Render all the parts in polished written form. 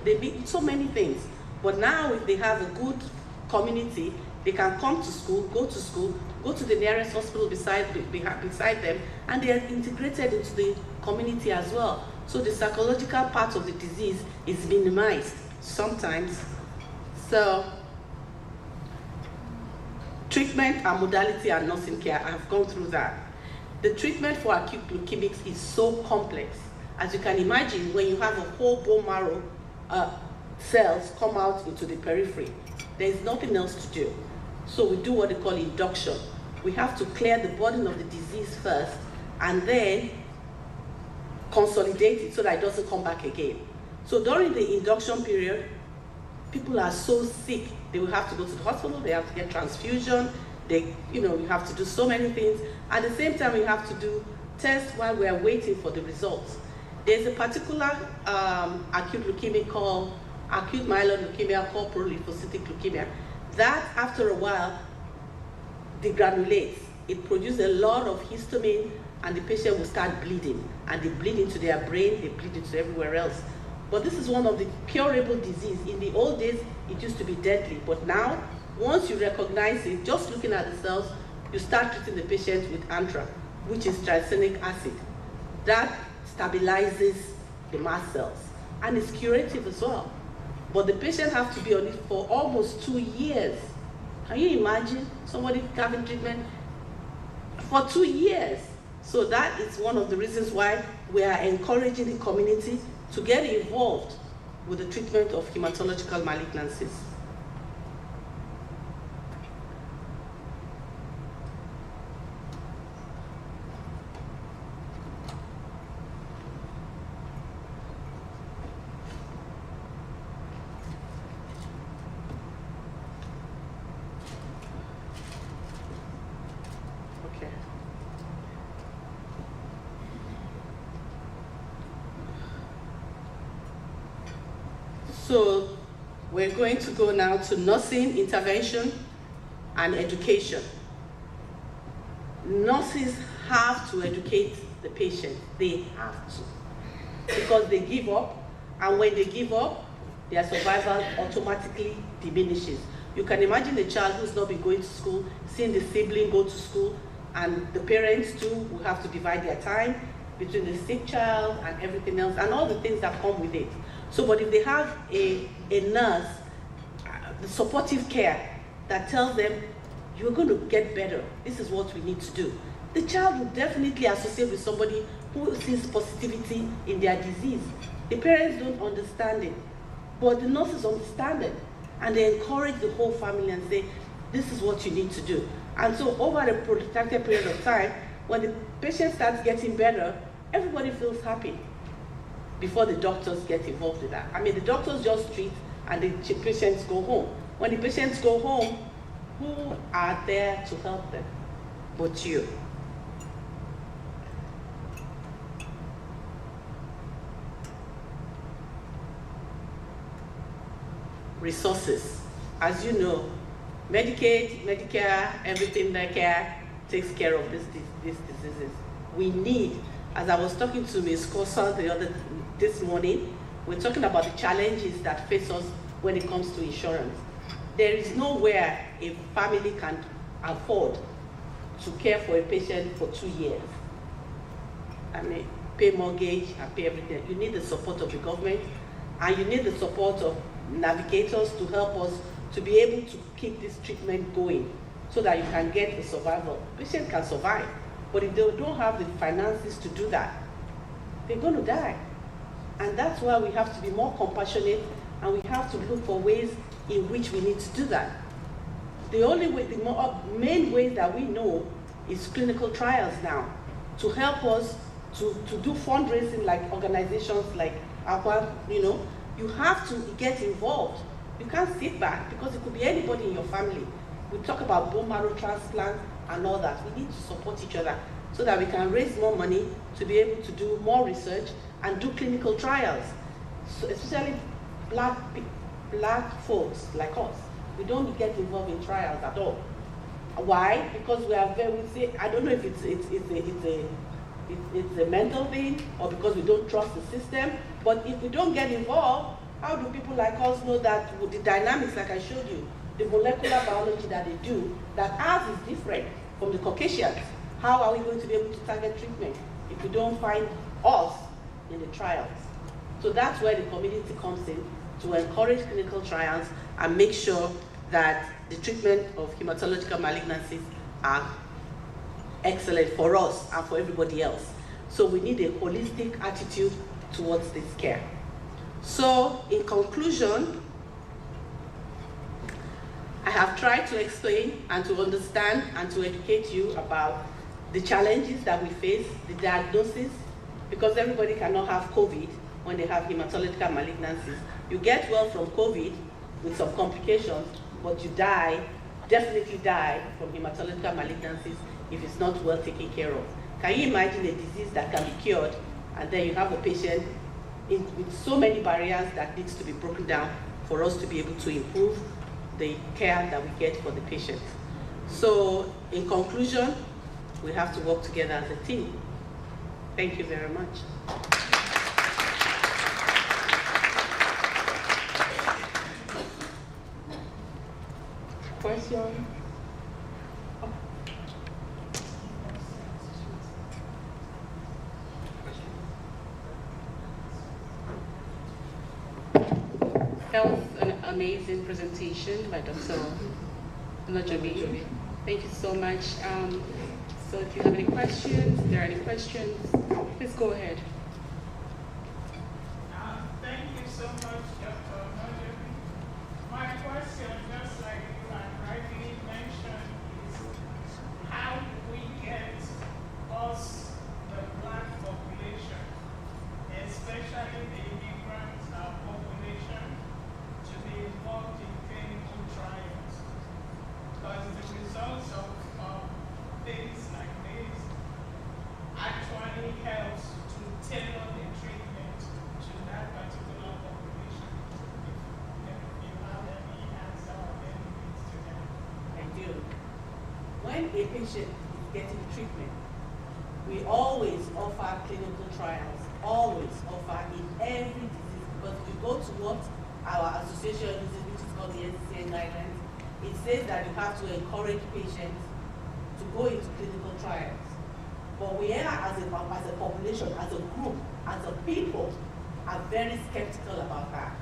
They need so many things. But now if they have a good community, they can come to school, go to the nearest hospital beside them, and they are integrated into the community as well. So the psychological part of the disease is minimized sometimes. So treatment and modality and nursing care, I have gone through that. The treatment for acute leukemics is so complex. As you can imagine, when you have a whole bone marrow cells come out into the periphery, there is nothing else to do. So we do what they call induction. We have to clear the burden of the disease first and then consolidate it so that it doesn't come back again. So during the induction period, people are so sick, they will have to go to the hospital, they have to get transfusion, you have to do so many things. At the same time, we have to do tests while we are waiting for the results. There's a particular acute leukemia called acute myeloid leukemia called proliferative leukemia. That, after a while, degranulates. It produces a lot of histamine, and the patient will start bleeding. And they bleed into their brain, they bleed into everywhere else. But this is one of the curable diseases. In the old days, it used to be deadly. But now, once you recognize it, just looking at the cells, you start treating the patient with ANTRA, which is tricyclic acid. That stabilizes the mast cells, and it's curative as well. But the patient has to be on it for almost 2 years. Can you imagine somebody having treatment for 2 years? So that is one of the reasons why we are encouraging the community to get involved with the treatment of hematological malignancies. So we're going to go now to nursing intervention and education. Nurses have to educate the patient. They have to, because they give up, and when they give up, their survival automatically diminishes. You can imagine a child who's not been going to school, seeing the sibling go to school, and the parents too will have to divide their time between the sick child and everything else, and all the things that come with it. So, but if they have a nurse, the supportive care that tells them, you're going to get better, this is what we need to do, the child will definitely associate with somebody who sees positivity in their disease. The parents don't understand it, but the nurses understand it, and they encourage the whole family and say, this is what you need to do. And so over a protracted period of time, when the patient starts getting better, everybody feels happy before the doctors get involved with that. I mean, the doctors just treat and the patients go home. When the patients go home, who are there to help them but you? Resources. as you know, Medicaid, Medicare, everything Medicare takes care of these diseases. We need, as I was talking to Ms. Kosa this morning, we're talking about the challenges that face us when it comes to insurance. There is nowhere a family can afford to care for a patient for 2 years. I mean, pay mortgage and pay everything. You need the support of the government, and you need the support of navigators to help us to be able to keep this treatment going so that you can get the survival. Patients can survive, but if they don't have the finances to do that, they're going to die. And that's why we have to be more compassionate, and we have to look for ways in which we need to do that. The only way, the main way that we know is clinical trials now, to help us to do fundraising like organizations like APA. You have to get involved. You can't sit back, because it could be anybody in your family. We talk about bone marrow transplant and all that. We need to support each other so that we can raise more money to be able to do more research and do clinical trials. So especially black folks like us, we don't get involved in trials at all. Why? Because we are I don't know if it's a mental thing or because we don't trust the system, but if we don't get involved, how do people like us know that with the dynamics, like I showed you, the molecular biology that they do, that ours is different from the Caucasians? How are we going to be able to target treatment if we don't find us in the trials? So that's where the community comes in, to encourage clinical trials and make sure that the treatment of hematological malignancies are excellent for us and for everybody else. So we need a holistic attitude towards this care. So in conclusion, I have tried to explain and to understand and to educate you about the challenges that we face, the diagnosis, because everybody cannot have COVID when they have hematological malignancies. You get well from COVID with some complications, but you definitely die from hematological malignancies if it's not well taken care of. Can you imagine a disease that can be cured, and then you have a patient with so many barriers that needs to be broken down for us to be able to improve the care that we get for the patient? So in conclusion, we have to work together as a team. Thank you very much. Question? That was an amazing presentation by Dr. Olajobi. Thank you so much. So if you have any questions, if there are any questions, please go ahead. Thank you so much, Dr. Olajobi. My question, just like you had rightly mentioned, is how do we get us, the Black population, especially the immigrant population, to be involved in clinical trials? Because the results of things like this actually helps to tailor the treatment to that particular population. If you have any answer or any things to that. I do. When a patient is getting treatment, we always offer clinical trials, always offer in every disease, because if you go to what our association uses, which is called the NCCN guidelines, it says that you have to encourage patients to go into clinical trials. But we are, as a population, as a group, as a people, are very skeptical about that.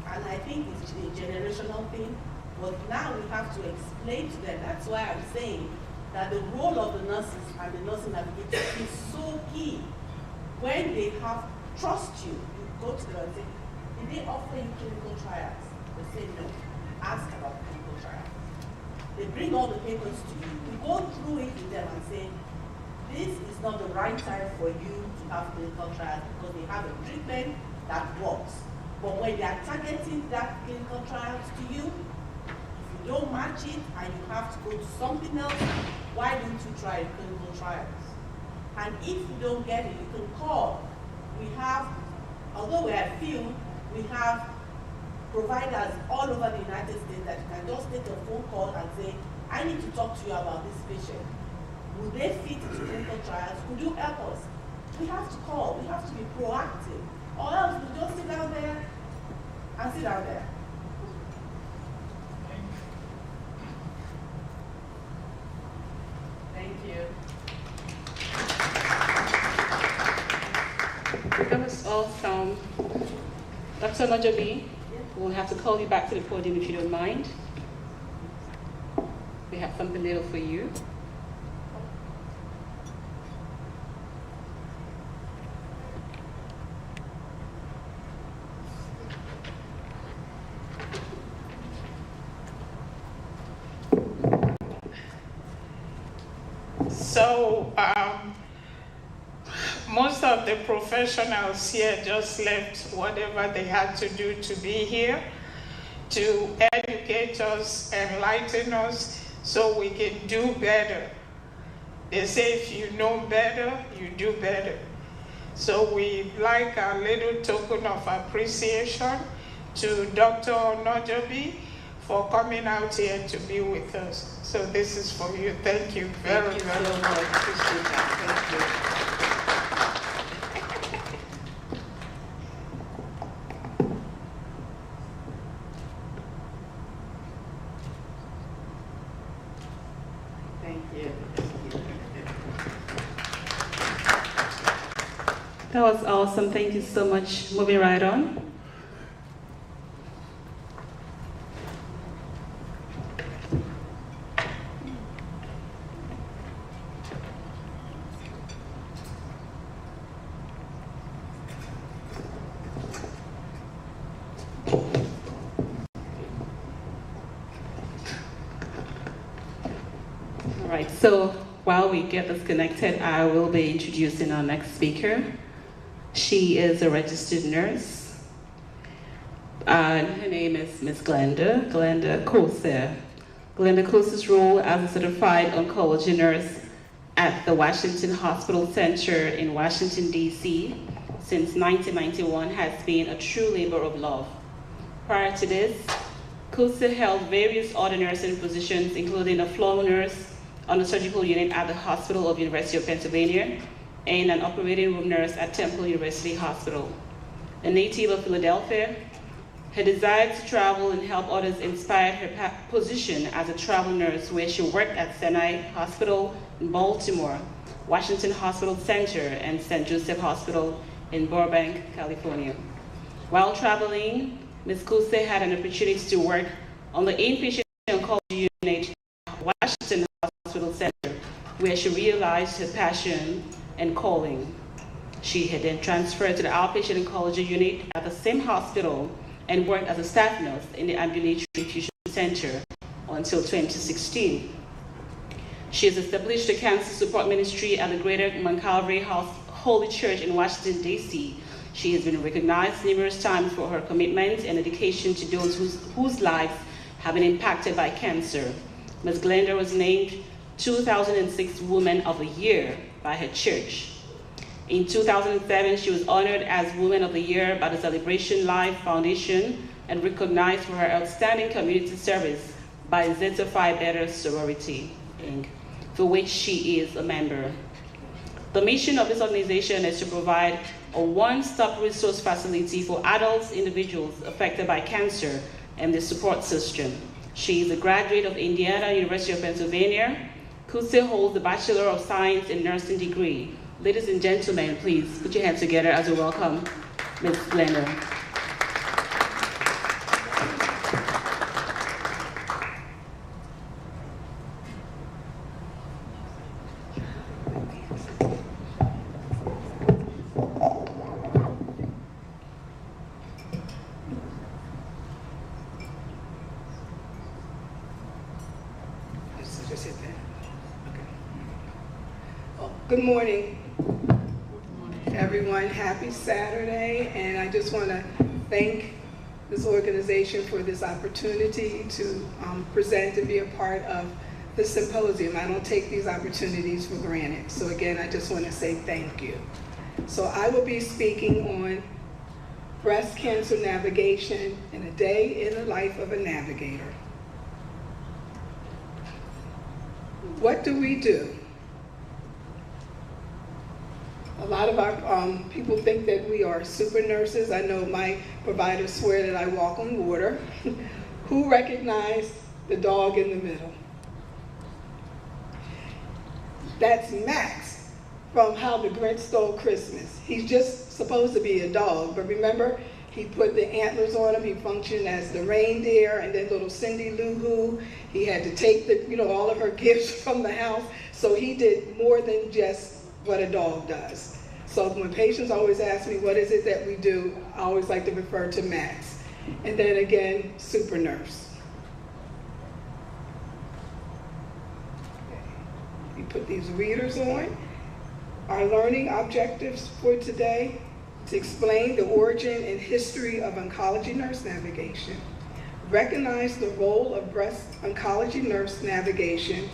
And I think it's a generational thing, but now we have to explain to them. That's why I'm saying that the role of the nurses and the nursing navigators is so key. When they have trust you go to them and say, did they offer you clinical trials? They say no. Ask about clinical trials. They bring all the papers to you. We go through it with them and say, this is not the right time for you to have clinical trials because they have a treatment that works. But when they are targeting that clinical trials to you, if you don't match it and you have to go to something else, why don't you try clinical trials? And if you don't get it, you can call. We have, although we are few, we have providers all over the United States that you can just take a phone call and say, I need to talk to you about this patient. Will they fit into clinical trials? Could you help us? We have to call. We have to be proactive. Or else we just sit down there and sit down there. Thank you. That was awesome. Dr. Najabi, we'll have to call you back to the podium if you don't mind. We have something little for you. So most of the professionals here just left whatever they had to do to be here, to educate us, enlighten us, so we can do better. They say if you know better, you do better. So we like a little token of appreciation to Dr. Najabi for coming out here to be with us. So this is for you. Thank you very much. Thank you so much. Appreciate that. Thank you. Thank you. That was awesome. Thank you so much. Moving right on. All right, so while we get this connected, I will be introducing our next speaker. She is a registered nurse. Her name is Ms. Glenda Kose. Glenda Kose's role as a certified oncology nurse at the Washington Hospital Center in Washington, D.C. since 1991 has been a true labor of love. Prior to this, Kose held various other nursing positions, including a floor nurse on the surgical unit at the Hospital of University of Pennsylvania and an operating room nurse at Temple University Hospital. A native of Philadelphia, her desire to travel and help others inspired her position as a travel nurse, where she worked at Sinai Hospital in Baltimore, Washington Hospital Center, and St. Joseph Hospital in Burbank, California. While traveling, Ms. Kose had an opportunity to work on the inpatient oncology unit at Washington Hospital Center, where she realized her passion and calling. She had then transferred to the outpatient oncology unit at the same hospital and worked as a staff nurse in the ambulatory infusion center until 2016. She has established a cancer support ministry at the Greater Mount Calvary Holy Church in Washington, D.C. She has been recognized numerous times for her commitment and dedication to those whose lives have been impacted by cancer. Ms. Glenda was named 2006 Woman of the Year by her church. In 2007, she was honored as Woman of the Year by the Celebration Life Foundation and recognized for her outstanding community service by Zeta Phi Beta Sorority, Inc., for which she is a member. The mission of this organization is to provide a one-stop resource facility for adults, individuals affected by cancer, and the support system. She is a graduate of Indiana University of Pennsylvania. Kose holds the Bachelor of Science in Nursing degree. Ladies and gentlemen, please put your hands together as we welcome Ms. Glenda. Good morning, everyone. Happy Saturday, and I just want to thank this organization for this opportunity to present and be a part of the symposium. I don't take these opportunities for granted. So again, I just want to say thank you. So I will be speaking on breast cancer navigation, and a day in the life of a navigator. What do we do? A lot of our people think that we are super nurses. I know my providers swear that I walk on water. Who recognized the dog in the middle? That's Max from How the Grinch Stole Christmas. He's just supposed to be a dog, but remember, he put the antlers on him. He functioned as the reindeer, and then little Cindy Lou Who. He had to take all of her gifts from the house. So he did more than just what a dog does. So when patients always ask me, what is it that we do? I always like to refer to Max. And then again, super nurse. We put these readers on. Our learning objectives for today: to explain the origin and history of oncology nurse navigation, recognize the role of breast oncology nurse navigation,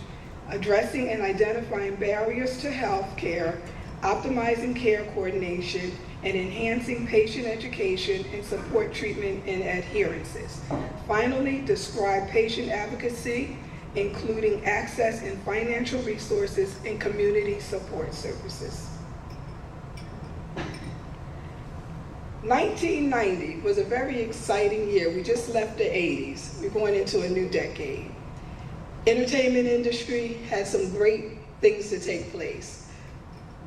addressing and identifying barriers to health care, optimizing care coordination, and enhancing patient education and support treatment and adherences. Finally, describe patient advocacy, including access and financial resources and community support services. 1990 was a very exciting year. We just left the 80s. We're going into a new decade. Entertainment industry had some great things to take place.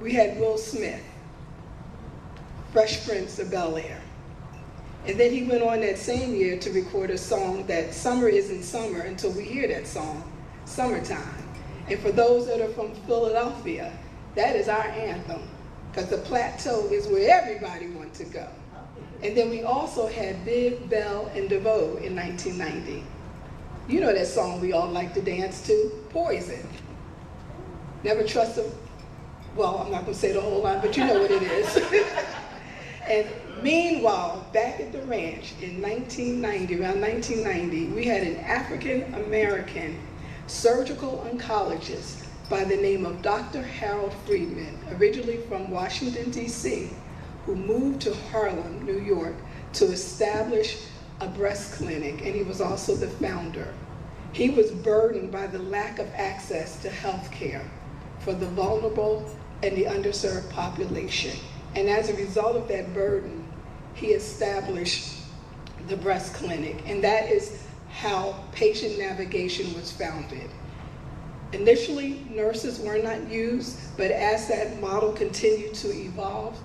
We had Will Smith, Fresh Prince of Bel-Air. And then he went on that same year to record a song that summer isn't summer until we hear that song, Summertime. And for those that are from Philadelphia, that is our anthem, because the plateau is where everybody wants to go. And then we also had Big, Bell, and DeVoe in 1990. You know that song we all like to dance to, Poison. Never trust a, well, I'm not going to say the whole line, but you know what it is. And meanwhile, back at the ranch in 1990, around 1990, we had an African-American surgical oncologist by the name of Dr. Harold Friedman, originally from Washington, D.C., who moved to Harlem, New York, to establish a breast clinic, and he was also the founder. He was burdened by the lack of access to health care for the vulnerable and the underserved population. And as a result of that burden, he established the breast clinic, and that is how patient navigation was founded. Initially, nurses were not used, but as that model continued to evolve,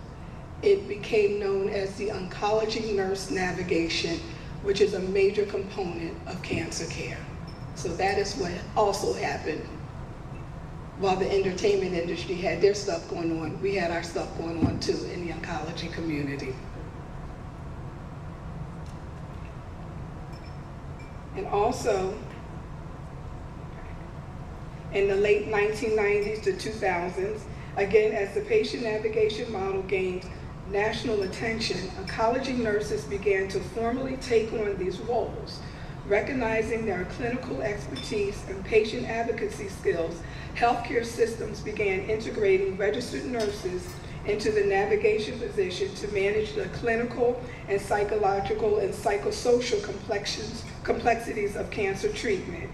it became known as the Oncology Nurse Navigation, which is a major component of cancer care. So that is what also happened. While the entertainment industry had their stuff going on, we had our stuff going on too in the oncology community. And also, in the late 1990s to 2000s, again, as the patient navigation model gained national attention, oncology nurses began to formally take on these roles. Recognizing their clinical expertise and patient advocacy skills, healthcare systems began integrating registered nurses into the navigation position to manage the clinical and psychological and psychosocial complexities of cancer treatment.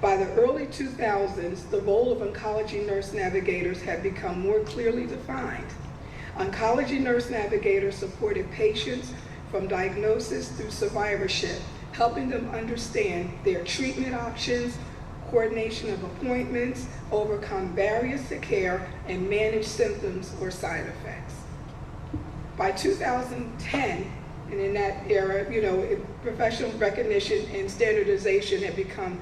By the early 2000s, the role of oncology nurse navigators had become more clearly defined. Oncology nurse navigators supported patients from diagnosis through survivorship, helping them understand their treatment options, coordination of appointments, overcome barriers to care, and manage symptoms or side effects. By 2010, and in that era, professional recognition and standardization had become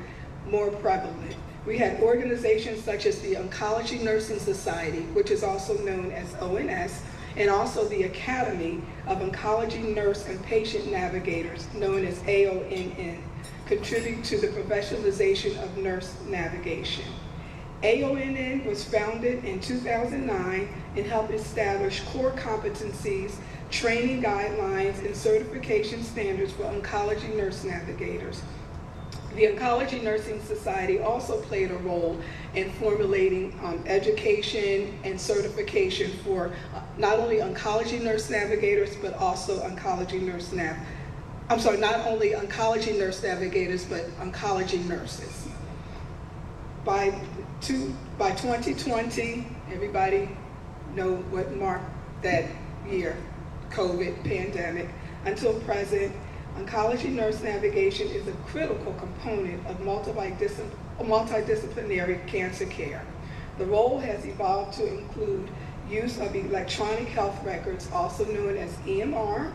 more prevalent. We had organizations such as the Oncology Nursing Society, which is also known as ONS, and also the Academy of Oncology Nurse and Patient Navigators, known as AONN, contribute to the professionalization of nurse navigation. AONN was founded in 2009 and helped establish core competencies, training guidelines, and certification standards for oncology nurse navigators. The Oncology Nursing Society also played a role in formulating education and certification for not only oncology nurse navigators, but also not only oncology nurse navigators, but oncology nurses. By 2020, everybody know what marked that year, COVID pandemic. Until present, oncology nurse navigation is a critical component of multidisciplinary cancer care. The role has evolved to include use of electronic health records, also known as EMR,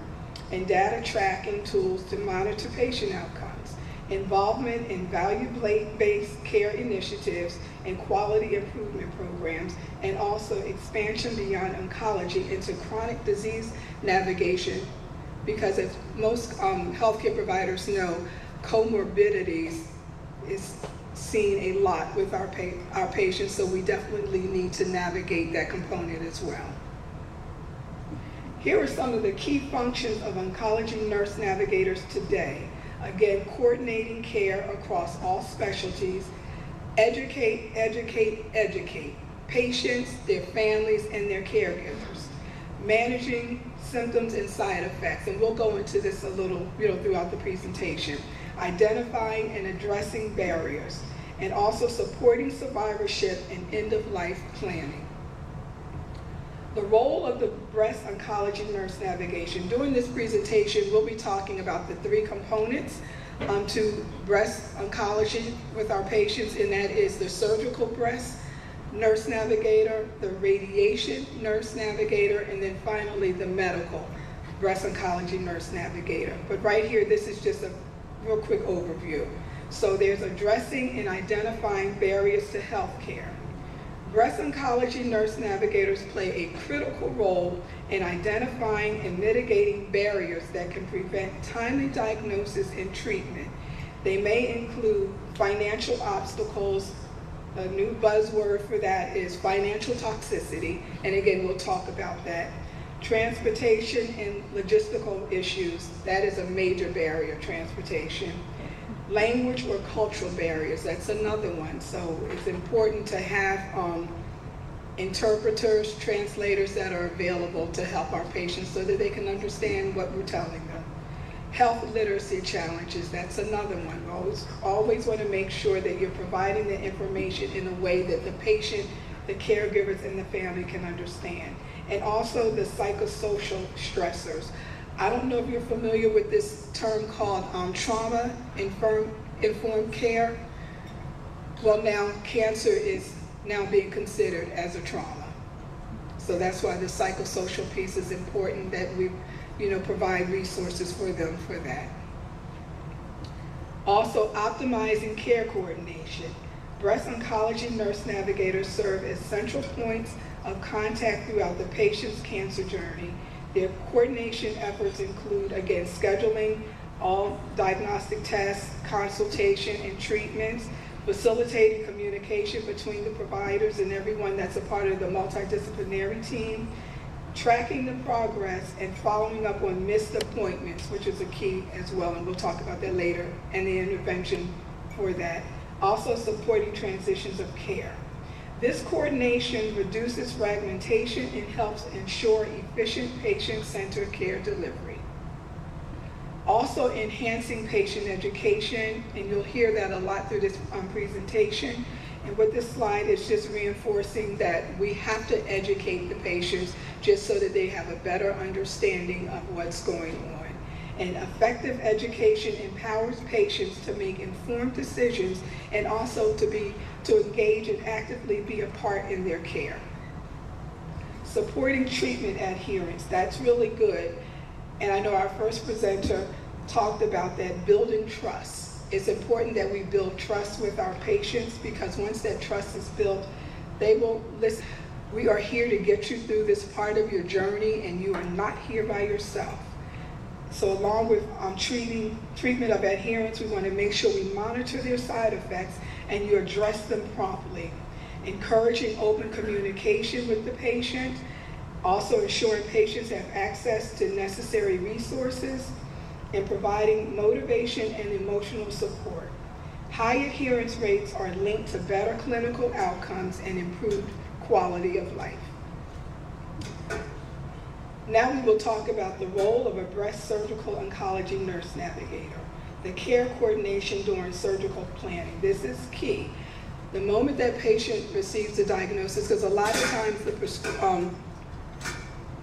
and data tracking tools to monitor patient outcomes, involvement in value-based care initiatives and quality improvement programs, and also expansion beyond oncology into chronic disease navigation, because as most healthcare providers know, comorbidities is seen a lot with our patients, so we definitely need to navigate that component as well. Here are some of the key functions of oncology nurse navigators today. Again, coordinating care across all specialties, educate patients, their families, and their caregivers, managing symptoms and side effects, and we'll go into this a little throughout the presentation, identifying and addressing barriers, and also supporting survivorship and end-of-life planning. The role of the breast oncology nurse navigation. During this presentation, we'll be talking about the 3 components to breast oncology with our patients, and that is the surgical breast nurse navigator, the radiation nurse navigator, and then finally the medical breast oncology nurse navigator. But right here, this is just a real quick overview. So there's addressing and identifying barriers to health care. Breast oncology nurse navigators play a critical role in identifying and mitigating barriers that can prevent timely diagnosis and treatment. They may include financial obstacles. A new buzzword for that is financial toxicity, and again, we'll talk about that. Transportation and logistical issues, that is a major barrier, transportation. Language or cultural barriers, that's another one. So it's important to have interpreters, translators that are available to help our patients so that they can understand what we're telling them. Health literacy challenges, that's another one. Always want to make sure that you're providing the information in a way that the patient, the caregivers, and the family can understand. And also the psychosocial stressors. I don't know if you're familiar with this term called trauma-informed care. Well, now cancer is now being considered as a trauma. So that's why the psychosocial piece is important, that we provide resources for them for that. Also, optimizing care coordination. Breast oncology nurse navigators serve as central points of contact throughout the patient's cancer journey. Their coordination efforts include, again, scheduling all diagnostic tests, consultation, and treatments, facilitating communication between the providers and everyone that's a part of the multidisciplinary team, tracking the progress, and following up on missed appointments, which is a key as well, and we'll talk about that later, and the intervention for that. Also supporting transitions of care. This coordination reduces fragmentation and helps ensure efficient patient-centered care delivery. Also enhancing patient education, and you'll hear that a lot through this presentation. And with this slide, it's just reinforcing that we have to educate the patients just so that they have a better understanding of what's going on. And effective education empowers patients to make informed decisions and also to engage and actively be a part in their care. Supporting treatment adherence, that's really good. And I know our first presenter talked about that, building trust. It's important that we build trust with our patients, because once that trust is built, they will listen. We are here to get you through this part of your journey, and you are not here by yourself. So along with treatment of adherence, we want to make sure we monitor their side effects and you address them promptly. Encouraging open communication with the patient, also ensuring patients have access to necessary resources, and providing motivation and emotional support. High adherence rates are linked to better clinical outcomes and improved quality of life. Now we will talk about the role of a breast surgical oncology nurse navigator, the care coordination during surgical planning. This is key. The moment that patient receives the diagnosis, because a lot of times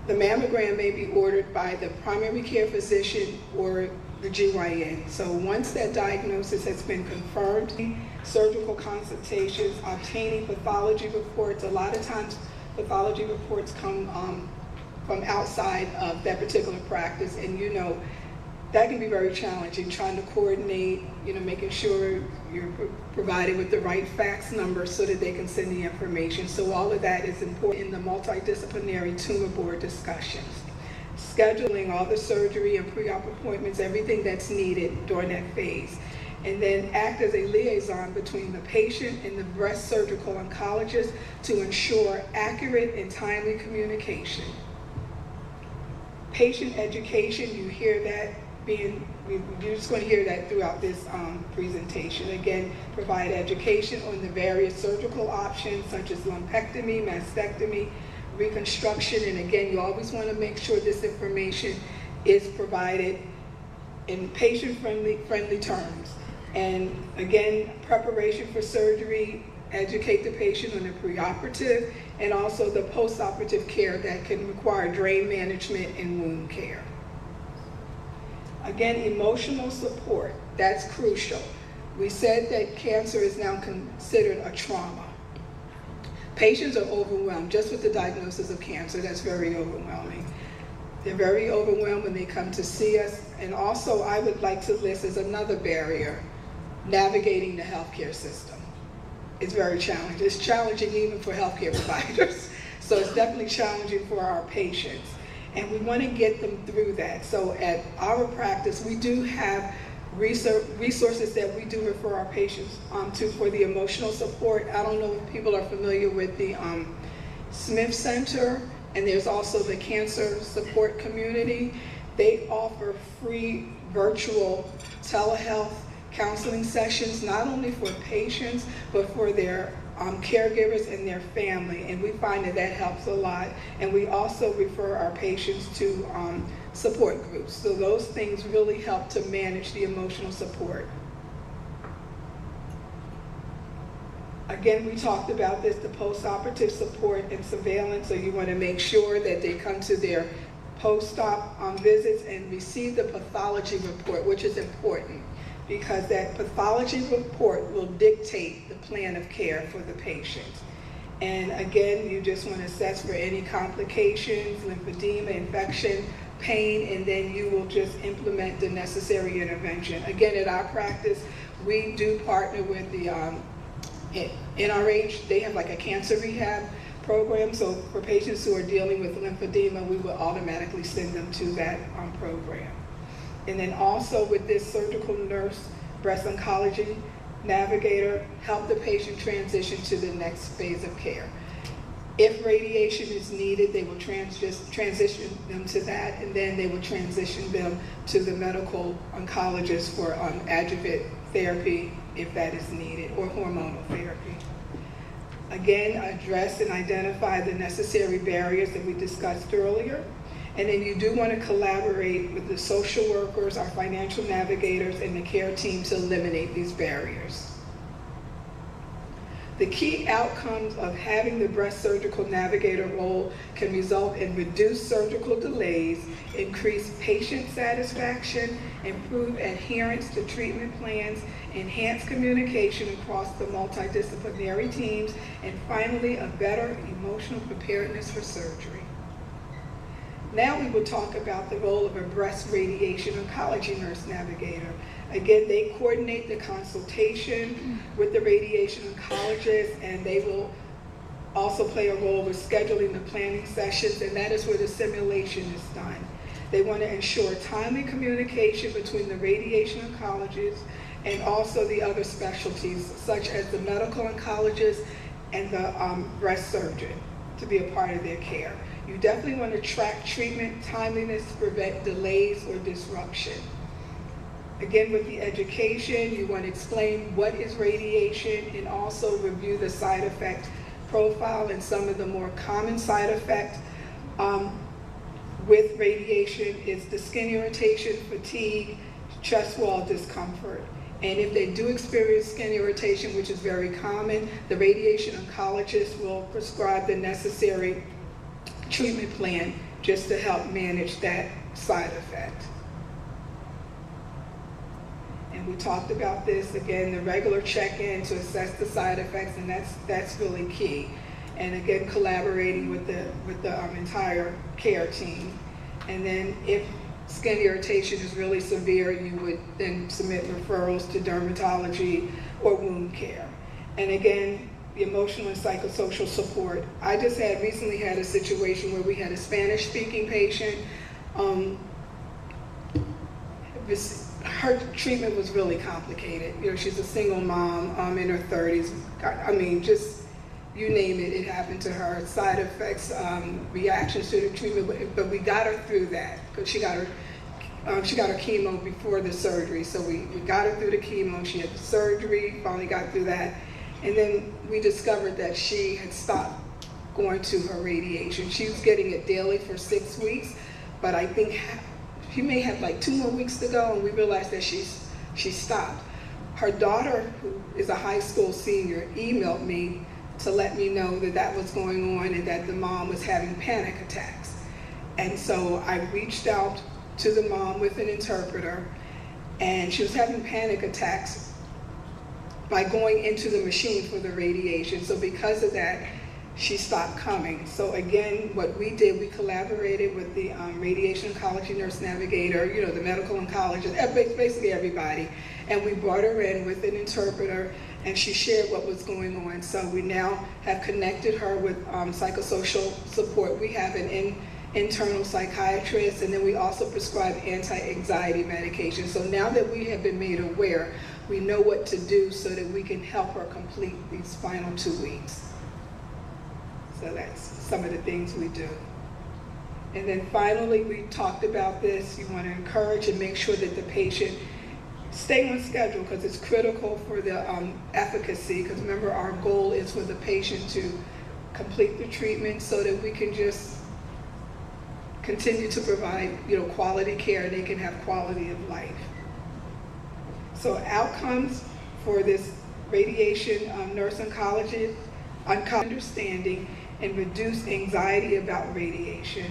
the mammogram may be ordered by the primary care physician or the GYN. So once that diagnosis has been confirmed, surgical consultations, obtaining pathology reports, a lot of times pathology reports come from outside of that particular practice, and that can be very challenging, trying to coordinate, making sure you're provided with the right fax number so that they can send the information. So all of that is important in the multidisciplinary tumor board discussions. Scheduling all the surgery and pre-op appointments, everything that's needed during that phase. And then act as a liaison between the patient and the breast surgical oncologist to ensure accurate and timely communication. Patient education, you hear that you're just going to hear that throughout this presentation. Again, provide education on the various surgical options such as lumpectomy, mastectomy, reconstruction, and again, you always want to make sure this information is provided in patient-friendly terms. And again, preparation for surgery, educate the patient on the preoperative and also the postoperative care that can require drain management and wound care. Again, emotional support, that's crucial. We said that cancer is now considered a trauma. Patients are overwhelmed just with the diagnosis of cancer. That's very overwhelming. They're very overwhelmed when they come to see us. And also, I would like to list as another barrier, navigating the healthcare system. It's very challenging. It's challenging even for healthcare providers. So it's definitely challenging for our patients. And we want to get them through that. So at our practice, we do have resources that we do refer our patients to for the emotional support. I don't know if people are familiar with the Smith Center, and there's also the Cancer Support Community. They offer free virtual telehealth counseling sessions, not only for patients, but for their caregivers and their family, and we find that that helps a lot. And we also refer our patients to support groups. So those things really help to manage the emotional support. Again, we talked about this, the post-operative support and surveillance, so you want to make sure that they come to their post-op visits and receive the pathology report, which is important, because that pathology report will dictate the plan of care for the patient. And again, you just want to assess for any complications, lymphedema, infection, pain, and then you will just implement the necessary intervention. Again, at our practice, we do partner with the NRH. They have like a cancer rehab program, so for patients who are dealing with lymphedema, we will automatically send them to that program. And then also with this surgical nurse, breast oncology navigator, help the patient transition to the next phase of care. If radiation is needed, they will transition them to that, and then they will transition them to the medical oncologist for adjuvant therapy if that is needed, or hormonal therapy. Again, address and identify the necessary barriers that we discussed earlier. And then you do want to collaborate with the social workers, our financial navigators, and the care team to eliminate these barriers. The key outcomes of having the breast surgical navigator role can result in reduced surgical delays, increased patient satisfaction, improved adherence to treatment plans, enhanced communication across the multidisciplinary teams, and finally, a better emotional preparedness for surgery. Now we will talk about the role of a breast radiation oncology nurse navigator. Again, they coordinate the consultation with the radiation oncologist, and they will also play a role with scheduling the planning sessions, and that is where the simulation is done. They want to ensure timely communication between the radiation oncologist and also the other specialties, such as the medical oncologist and the breast surgeon, to be a part of their care. You definitely want to track treatment timeliness to prevent delays or disruption. Again, with the education, you want to explain what is radiation and also review the side effect profile and some of the more common side effects with radiation is the skin irritation, fatigue, chest wall discomfort. And if they do experience skin irritation, which is very common, the radiation oncologist will prescribe the necessary treatment plan just to help manage that side effect. And we talked about this, again, the regular check-in to assess the side effects, and that's really key. And again, collaborating with the entire care team. And then if skin irritation is really severe, you would then submit referrals to dermatology or wound care. And again, the emotional and psychosocial support. I just recently had a situation where we had a Spanish-speaking patient. Her treatment was really complicated. You know, she's a single mom in her 30s. I mean, just you name it, it happened to her. Side effects, reactions to the treatment, but we got her through that because she got her chemo before the surgery. So we got her through the chemo. She had the surgery, finally got through that, and then we discovered that she had stopped going to her radiation. She was getting it daily for 6 weeks, but I think she may have like 2 more weeks to go, and we realized that she stopped. Her daughter, who is a high school senior, emailed me to let me know that that was going on and that the mom was having panic attacks. And so I reached out to the mom with an interpreter, and she was having panic attacks by going into the machine for the radiation. So because of that, she stopped coming. So again, what we did, we collaborated with the radiation oncology nurse navigator, you know, the medical oncologist, basically everybody. And we brought her in with an interpreter, and she shared what was going on. So we now have connected her with psychosocial support. We have an internal psychiatrist, and then we also prescribe anti-anxiety medication. So now that we have been made aware, we know what to do so that we can help her complete these final 2 weeks. So that's some of the things we do. And then finally, we talked about this. You want to encourage and make sure that the patient stay on schedule because it's critical for the efficacy. Because remember, our goal is for the patient to complete the treatment so that we can just continue to provide, you know, quality care. They can have quality of life. So outcomes for this radiation nurse oncologist, understanding and reduce anxiety about radiation,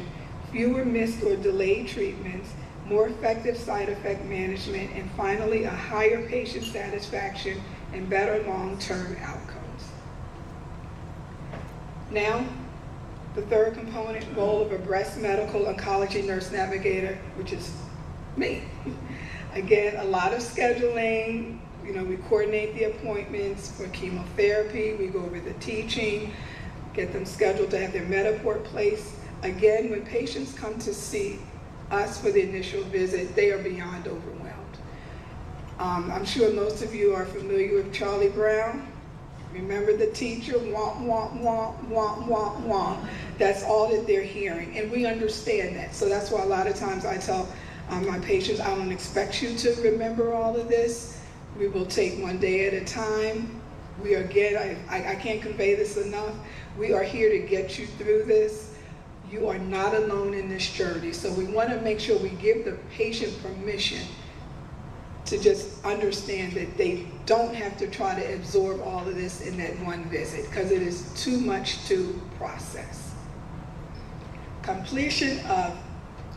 fewer missed or delayed treatments, more effective side effect management, and finally a higher patient satisfaction and better long-term outcomes. Now, the third component, role of a breast medical oncology nurse navigator, which is me. Again, a lot of scheduling. You know, we coordinate the appointments for chemotherapy. We go over the teaching, get them scheduled to have their Mediport placed. Again, when patients come to see us for the initial visit, they are beyond overwhelmed. I'm sure most of you are familiar with Charlie Brown. Remember the teacher, womp, womp, womp, womp, womp, womp. That's all that they're hearing, and we understand that. So that's why a lot of times I tell my patients, I don't expect you to remember all of this. We will take one day at a time. We are, again, I can't convey this enough. We are here to get you through this. You are not alone in this journey. So we want to make sure we give the patient permission to just understand that they don't have to try to absorb all of this in that one visit because it is too much to process. Completion of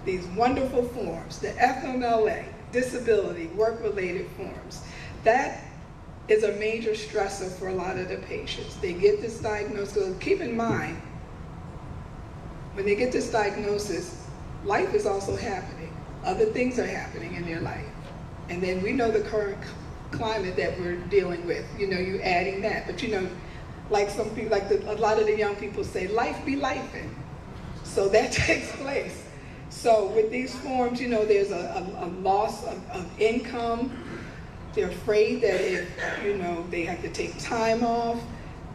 these wonderful forms, the FMLA, disability, work-related forms, that is a major stressor for a lot of the patients. They get this diagnosis. So keep in mind, when they get this diagnosis, life is also happening. Other things are happening in their life. And then we know the current climate that we're dealing with. You know, you're adding that. But you know, like some people, a lot of the young people say, life be lifing. So that takes place. So with these forms, you know, there's a loss of income. They're afraid that if, you know, they have to take time off,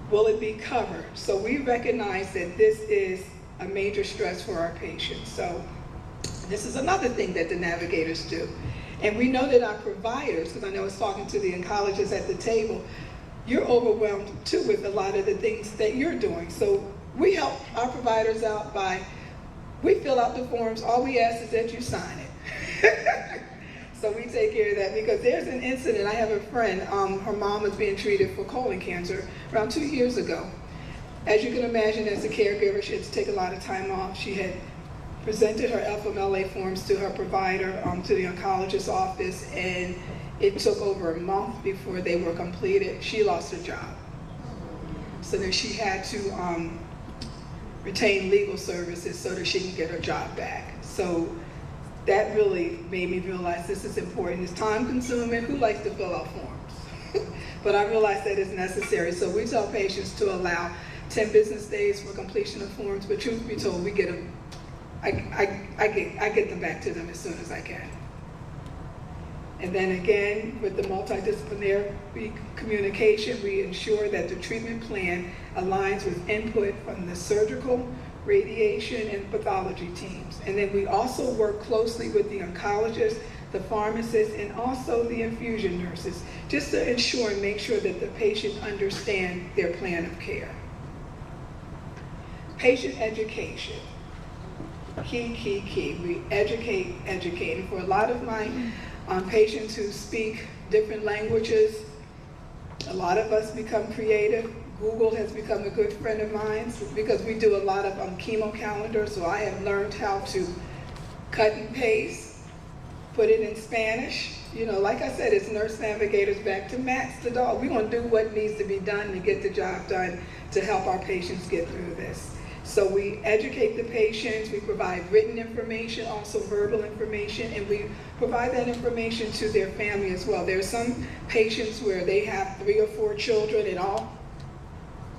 will it be covered? So we recognize that this is a major stress for our patients. So This is another thing that the navigators do. And we know that our providers, because I know I was talking to the oncologists at the table, you're overwhelmed too with a lot of the things that you're doing. So we help our providers out by, we fill out the forms, all we ask is that you sign it. So we take care of that, because there's an incident. I have a friend, her mom was being treated for colon cancer around 2 years ago. As you can imagine, as a caregiver, she had to take a lot of time off. She had presented her FMLA forms to her provider, to the oncologist's office, and it took over a month before they were completed. She lost her job. So then she had to retain legal services so that she can get her job back. So that really made me realize this is important. It's time consuming. Who likes to fill out forms? But I realized that it's necessary. So we tell patients to allow 10 business days for completion of forms, but truth be told, we get them, I get them back to them as soon as I can. And then again, with the multidisciplinary communication, we ensure that the treatment plan aligns with input from the surgical, radiation, and pathology teams. And then we also work closely with the oncologists, the pharmacists, and also the infusion nurses, just to ensure and make sure that the patient understands their plan of care. Patient education. Key. We educate. And for a lot of my patients who speak different languages, a lot of us become creative. Google has become a good friend of mine because we do a lot of chemo calendars, so I have learned how to cut and paste, put it in Spanish. You know, like I said, it's nurse navigators back to Max the dog. We're going to do what needs to be done to get the job done to help our patients get through this. So we educate the patients, we provide written information, also verbal information, and we provide that information to their family as well. There are some patients where they have 3 or 4 children, and all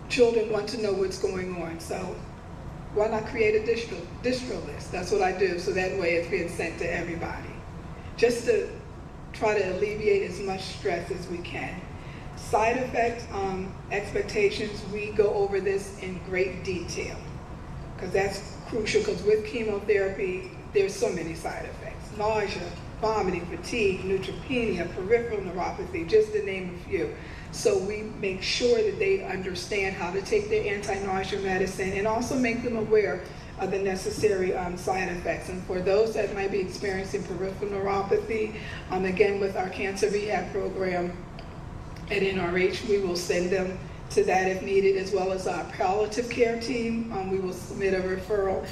children want to know what's going on. So why not create a distro list? That's what I do, so that way it's being sent to everybody. Just to try to alleviate as much stress as we can. Side effects, expectations, we go over this in great detail, because that's crucial, because with chemotherapy, there's so many side effects. Nausea, vomiting, fatigue, neutropenia, peripheral neuropathy, just to name a few. So we make sure that they understand how to take their anti-nausea medicine, and also make them aware of the necessary side effects. And for those that might be experiencing peripheral neuropathy, again, with our cancer rehab program at NRH, we will send them to that if needed, as well as our palliative care team. We will submit a referral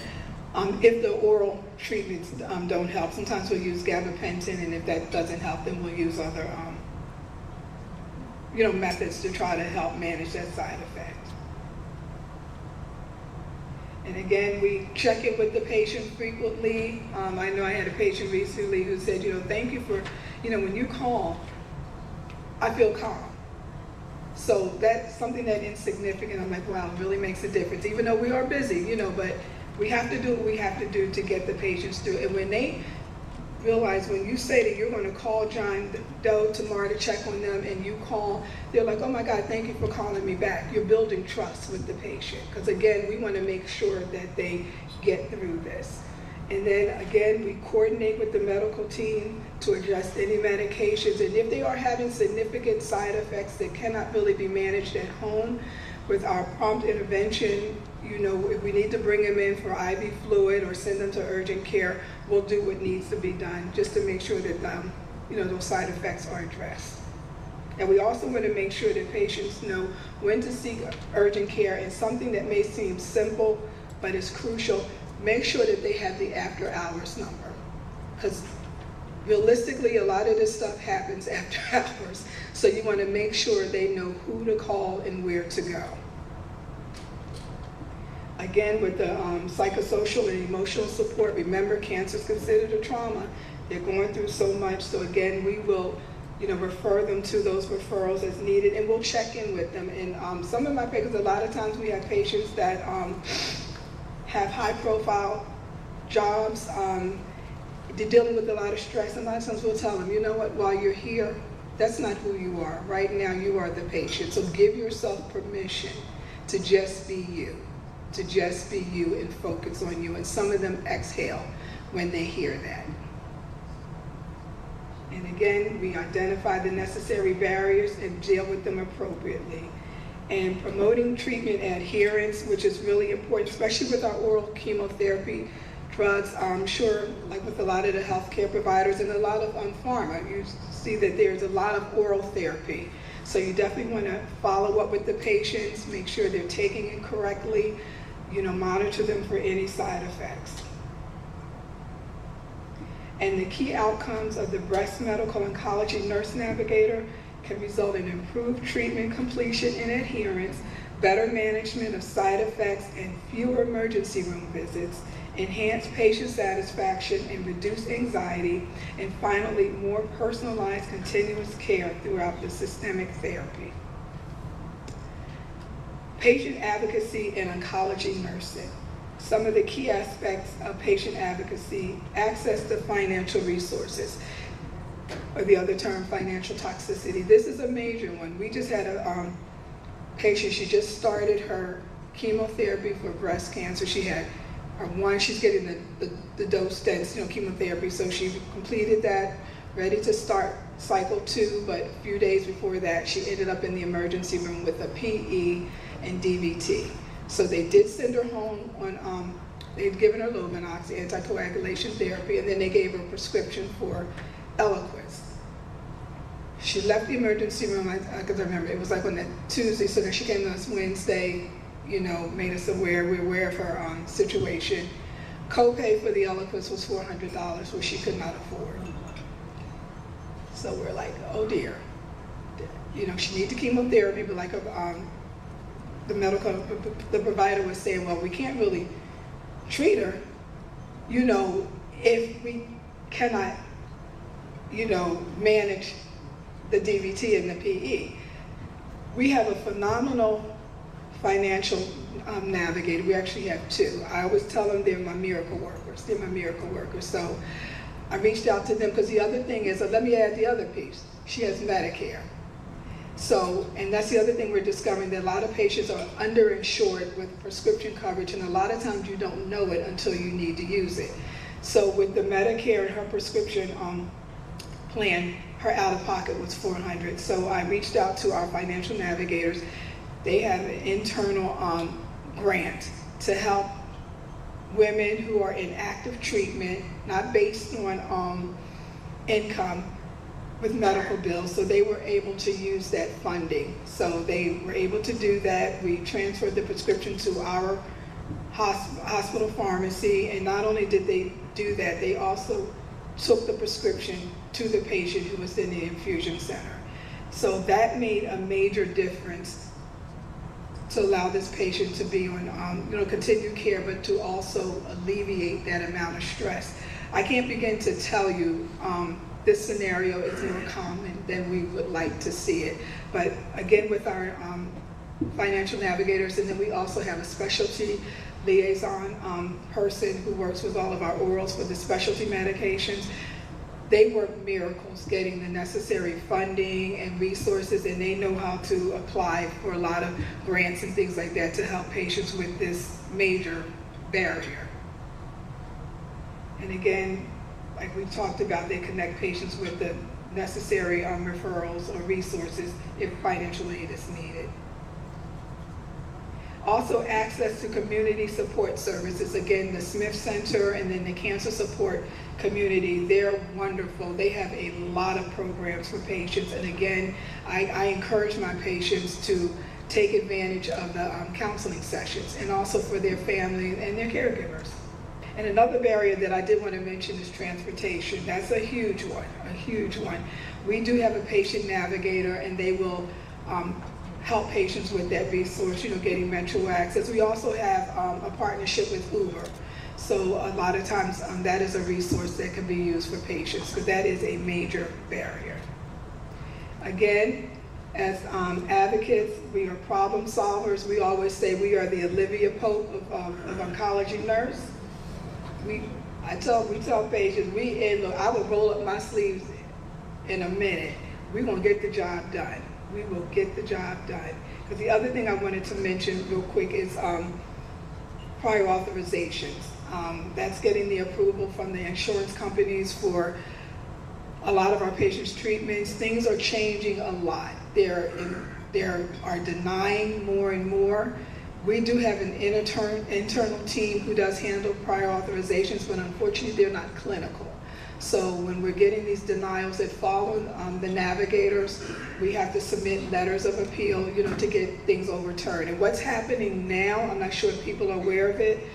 if the oral treatments don't help. Sometimes we'll use gabapentin, and if that doesn't help, then we'll use other methods to try to help manage that side effect. And again, we check in with the patient frequently. I know I had a patient recently who said, thank you for, when you call, I feel calm. So that's something that insignificant. I'm like, wow, it really makes a difference. Even though we are busy, but we have to do what we have to do to get the patients through. And when they realize, when you say that you're going to call John Doe tomorrow to check on them, and you call, they're like, oh my God, thank you for calling me back. You're building trust with the patient. Because again, we want to make sure that they get through this. And then again, we coordinate with the medical team to adjust any medications. And if they are having significant side effects that cannot really be managed at home, with our prompt intervention, if we need to bring them in for IV fluid or send them to urgent care, we'll do what needs to be done just to make sure that those side effects are addressed. And we also want to make sure that patients know when to seek urgent care, and something that may seem simple but is crucial, make sure that they have the after hours number. Because realistically, a lot of this stuff happens after hours. So you want to make sure they know who to call and where to go. Again, with the psychosocial and emotional support, remember, cancer is considered a trauma. They're going through so much. So again, we will refer them to those referrals as needed, and we'll check in with them. And some of my patients, a lot of times we have patients that have high-profile jobs. They're dealing with a lot of stress, and a lot of times we'll tell them, you know what, while you're here, that's not who you are. Right now, you are the patient. So give yourself permission to just be you, and focus on you. And some of them exhale when they hear that. And again, we identify the necessary barriers and deal with them appropriately. And promoting treatment adherence, which is really important, especially with our oral chemotherapy drugs. I'm sure, like with a lot of the healthcare providers and a lot of pharma, you see that there's a lot of oral therapy. So you definitely want to follow up with the patients, make sure they're taking it correctly, monitor them for any side effects. And the key outcomes of the breast medical oncology nurse navigator can result in improved treatment completion and adherence, better management of side effects and fewer emergency room visits, enhanced patient satisfaction and reduced anxiety, and finally, more personalized continuous care throughout the systemic therapy. Patient advocacy in oncology nursing. Some of the key aspects of patient advocacy: access to financial resources, or the other term, financial toxicity. This is a major one. We just had a patient, she just started her chemotherapy for breast cancer. She had she's getting the dose dense, chemotherapy, so she completed that, ready to start cycle 2, but a few days before that, she ended up in the emergency room with a PE and DVT. So they did send her home on, they'd given her Lovenox, anticoagulation therapy, and then they gave her a prescription for Eliquis. She left the emergency room, I can remember, it was like on that Tuesday, so then she came to us Wednesday, made us aware, we're aware of her situation. Copay for the Eliquis was $400, which she could not afford. So we're like, oh dear. She needed chemotherapy, but like the provider was saying, well, we can't really treat her, if we cannot, manage the DVT and the PE. We have a phenomenal financial navigator. We actually have 2. I always tell them they're my miracle workers. They're my miracle workers. So I reached out to them because the other thing is, let me add the other piece. She has Medicare. So, and that's the other thing we're discovering, that a lot of patients are underinsured with prescription coverage, and a lot of times you don't know it until you need to use it. So with the Medicare and her prescription plan, her out-of-pocket was $400. So I reached out to our financial navigators. They have an internal grant to help women who are in active treatment, not based on income, with medical bills. So they were able to use that funding. So they were able to do that. We transferred the prescription to our hospital pharmacy, and not only did they do that, they also took the prescription to the patient who was in the infusion center. So that made a major difference to allow this patient to be on continued care, but to also alleviate that amount of stress. I can't begin to tell you, this scenario is more common than we would like to see it. But again, with our financial navigators, and then we also have a specialty liaison person who works with all of our orals for the specialty medications. They work miracles getting the necessary funding and resources, and they know how to apply for a lot of grants and things like that to help patients with this major barrier. And again, like we talked about, they connect patients with the necessary referrals or resources if financial aid is needed. Also, access to community support services. Again, the Smith Center and then the Cancer Support Community, they're wonderful. They have a lot of programs for patients. And again, I encourage my patients to take advantage of the counseling sessions, and also for their family and their caregivers. And another barrier that I did want to mention is transportation. That's a huge one, a huge one. We do have a patient navigator, and they will help patients with that resource, getting metro access. We also have a partnership with Uber. So a lot of times that is a resource that can be used for patients, because that is a major barrier. Again, as advocates, we are problem solvers. We always say we are the Olivia Pope of oncology nurse. We tell patients, I will roll up my sleeves in a minute. We're gonna get the job done. We will get the job done. Because the other thing I wanted to mention real quick is prior authorizations. That's getting the approval from the insurance companies for a lot of our patients' treatments. Things are changing a lot. They are denying more and more. We do have an internal team who does handle prior authorizations, but unfortunately they're not clinical. So when we're getting these denials that follow the navigators, we have to submit letters of appeal, to get things overturned. And what's happening now, I'm not sure if people are aware of it,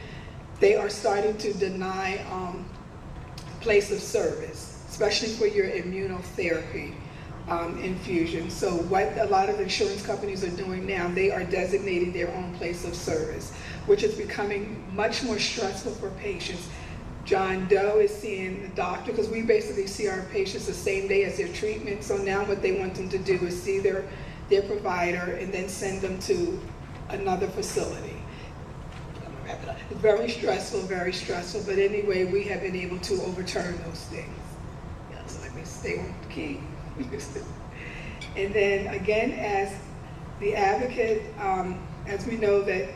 they are starting to deny place of service, especially for your immunotherapy infusion. So what a lot of insurance companies are doing now, they are designating their own place of service, which is becoming much more stressful for patients. John Doe is seeing the doctor, because we basically see our patients the same day as their treatment. So now what they want them to do is see their provider and then send them to another facility. It's very stressful, but anyway, we have been able to overturn those things. Yeah, so let me stay on the key. And then again, as the advocate, as we know that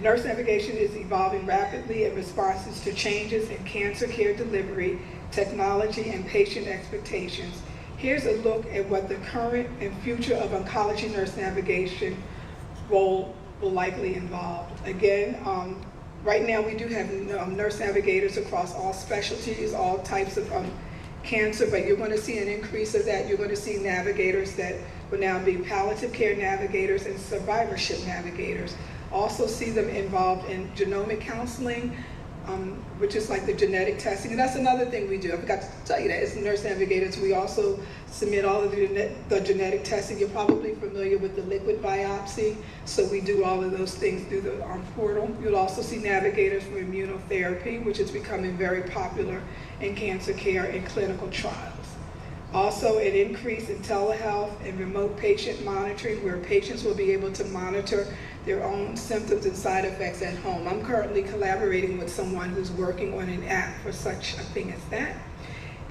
nurse navigation is evolving rapidly in responses to changes in cancer care delivery, technology, and patient expectations. Here's a look at what the current and future of oncology nurse navigation role will likely involve. Again, right now we do have nurse navigators across all specialties, all types of cancer, but you're going to see an increase of that. You're going to see navigators that will now be palliative care navigators and survivorship navigators. Also see them involved in genomic counseling, which is like the genetic testing. And that's another thing we do. I forgot to tell you that. As nurse navigators, we also submit all of the genetic testing. You're probably familiar with the liquid biopsy. So we do all of those things through the portal. You'll also see navigators for immunotherapy, which is becoming very popular in cancer care and clinical trials. Also, an increase in telehealth and remote patient monitoring, where patients will be able to monitor their own symptoms and side effects at home. I'm currently collaborating with someone who's working on an app for such a thing as that.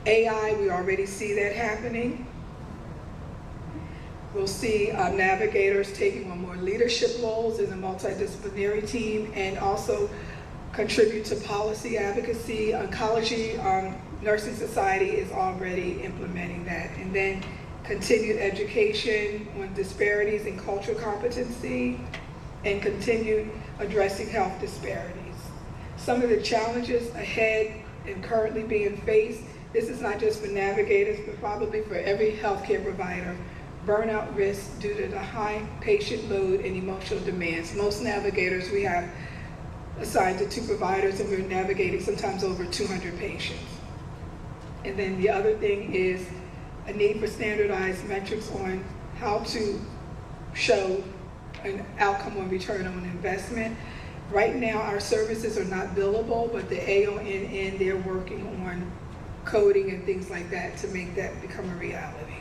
AI, we already see that happening. We'll see navigators taking on more leadership roles in the multidisciplinary team and also contribute to policy advocacy. Oncology Nursing Society is already implementing that. And then continued education on disparities in cultural competency and continued addressing health disparities. Some of the challenges ahead and currently being faced, this is not just for navigators, but probably for every healthcare provider. Burnout risk due to the high patient load and emotional demands. Most navigators we have assigned to 2 providers, and we're navigating sometimes over 200 patients. And then the other thing is a need for standardized metrics on how to show an outcome on return on investment. Right now, our services are not billable, but the AONN, they're working on coding and things like that to make that become a reality.